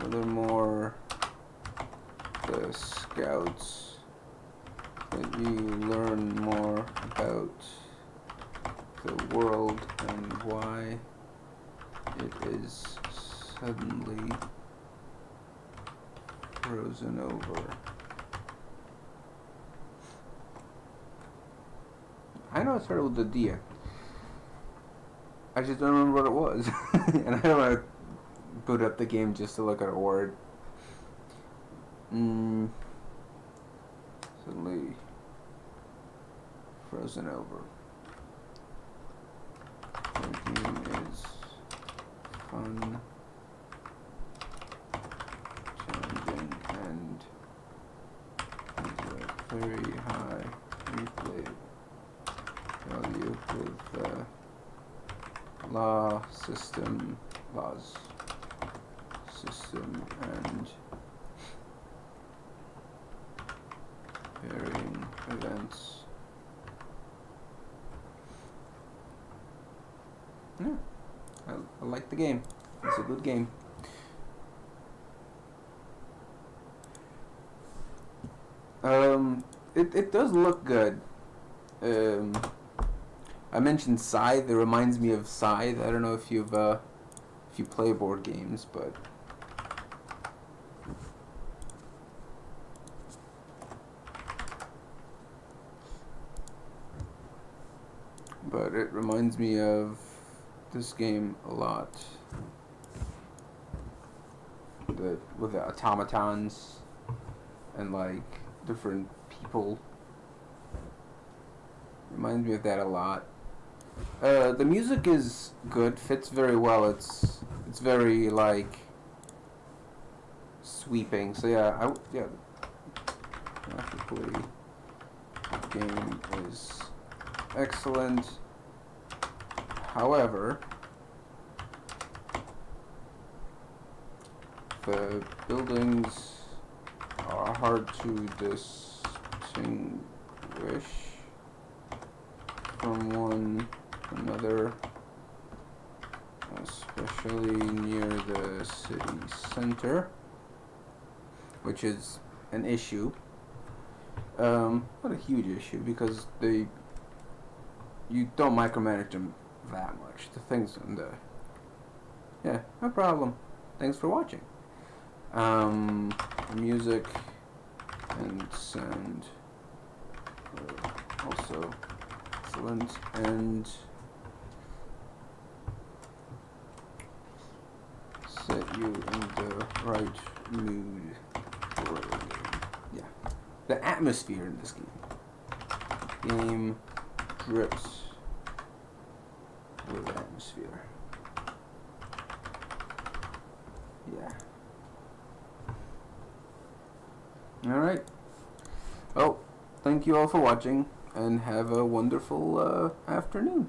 Furthermore, the scouts let you learn more about the world and why it is suddenly frozen over. I know it started with the D. I just don't remember what it was. And I don't want to boot up the game just to look at a word. Suddenly frozen over. The game is fun, challenging, and has a very high replay value with laws system and varying events. Yeah, I like the game. It's a good game. It does look good. I mentioned Scythe. It reminds me of Scythe. I don't know if you play board games, but it reminds me of this game a lot. With the automatons and like different people. Reminds me of that a lot. The music is good, fits very well. It's very like sweeping. So yeah, graphically the game is excellent. However, the buildings are hard to distinguish from one another, especially near the city center, which is an issue. Not a huge issue because you don't micromanage them that much. The things in the no problem. Thanks for watching. Music and sound also excellent, and set you in the right mood for a game. Yeah. The atmosphere in this game. Game drips with atmosphere. Yeah. Alright. Well, thank you all for watching, and have a wonderful afternoon.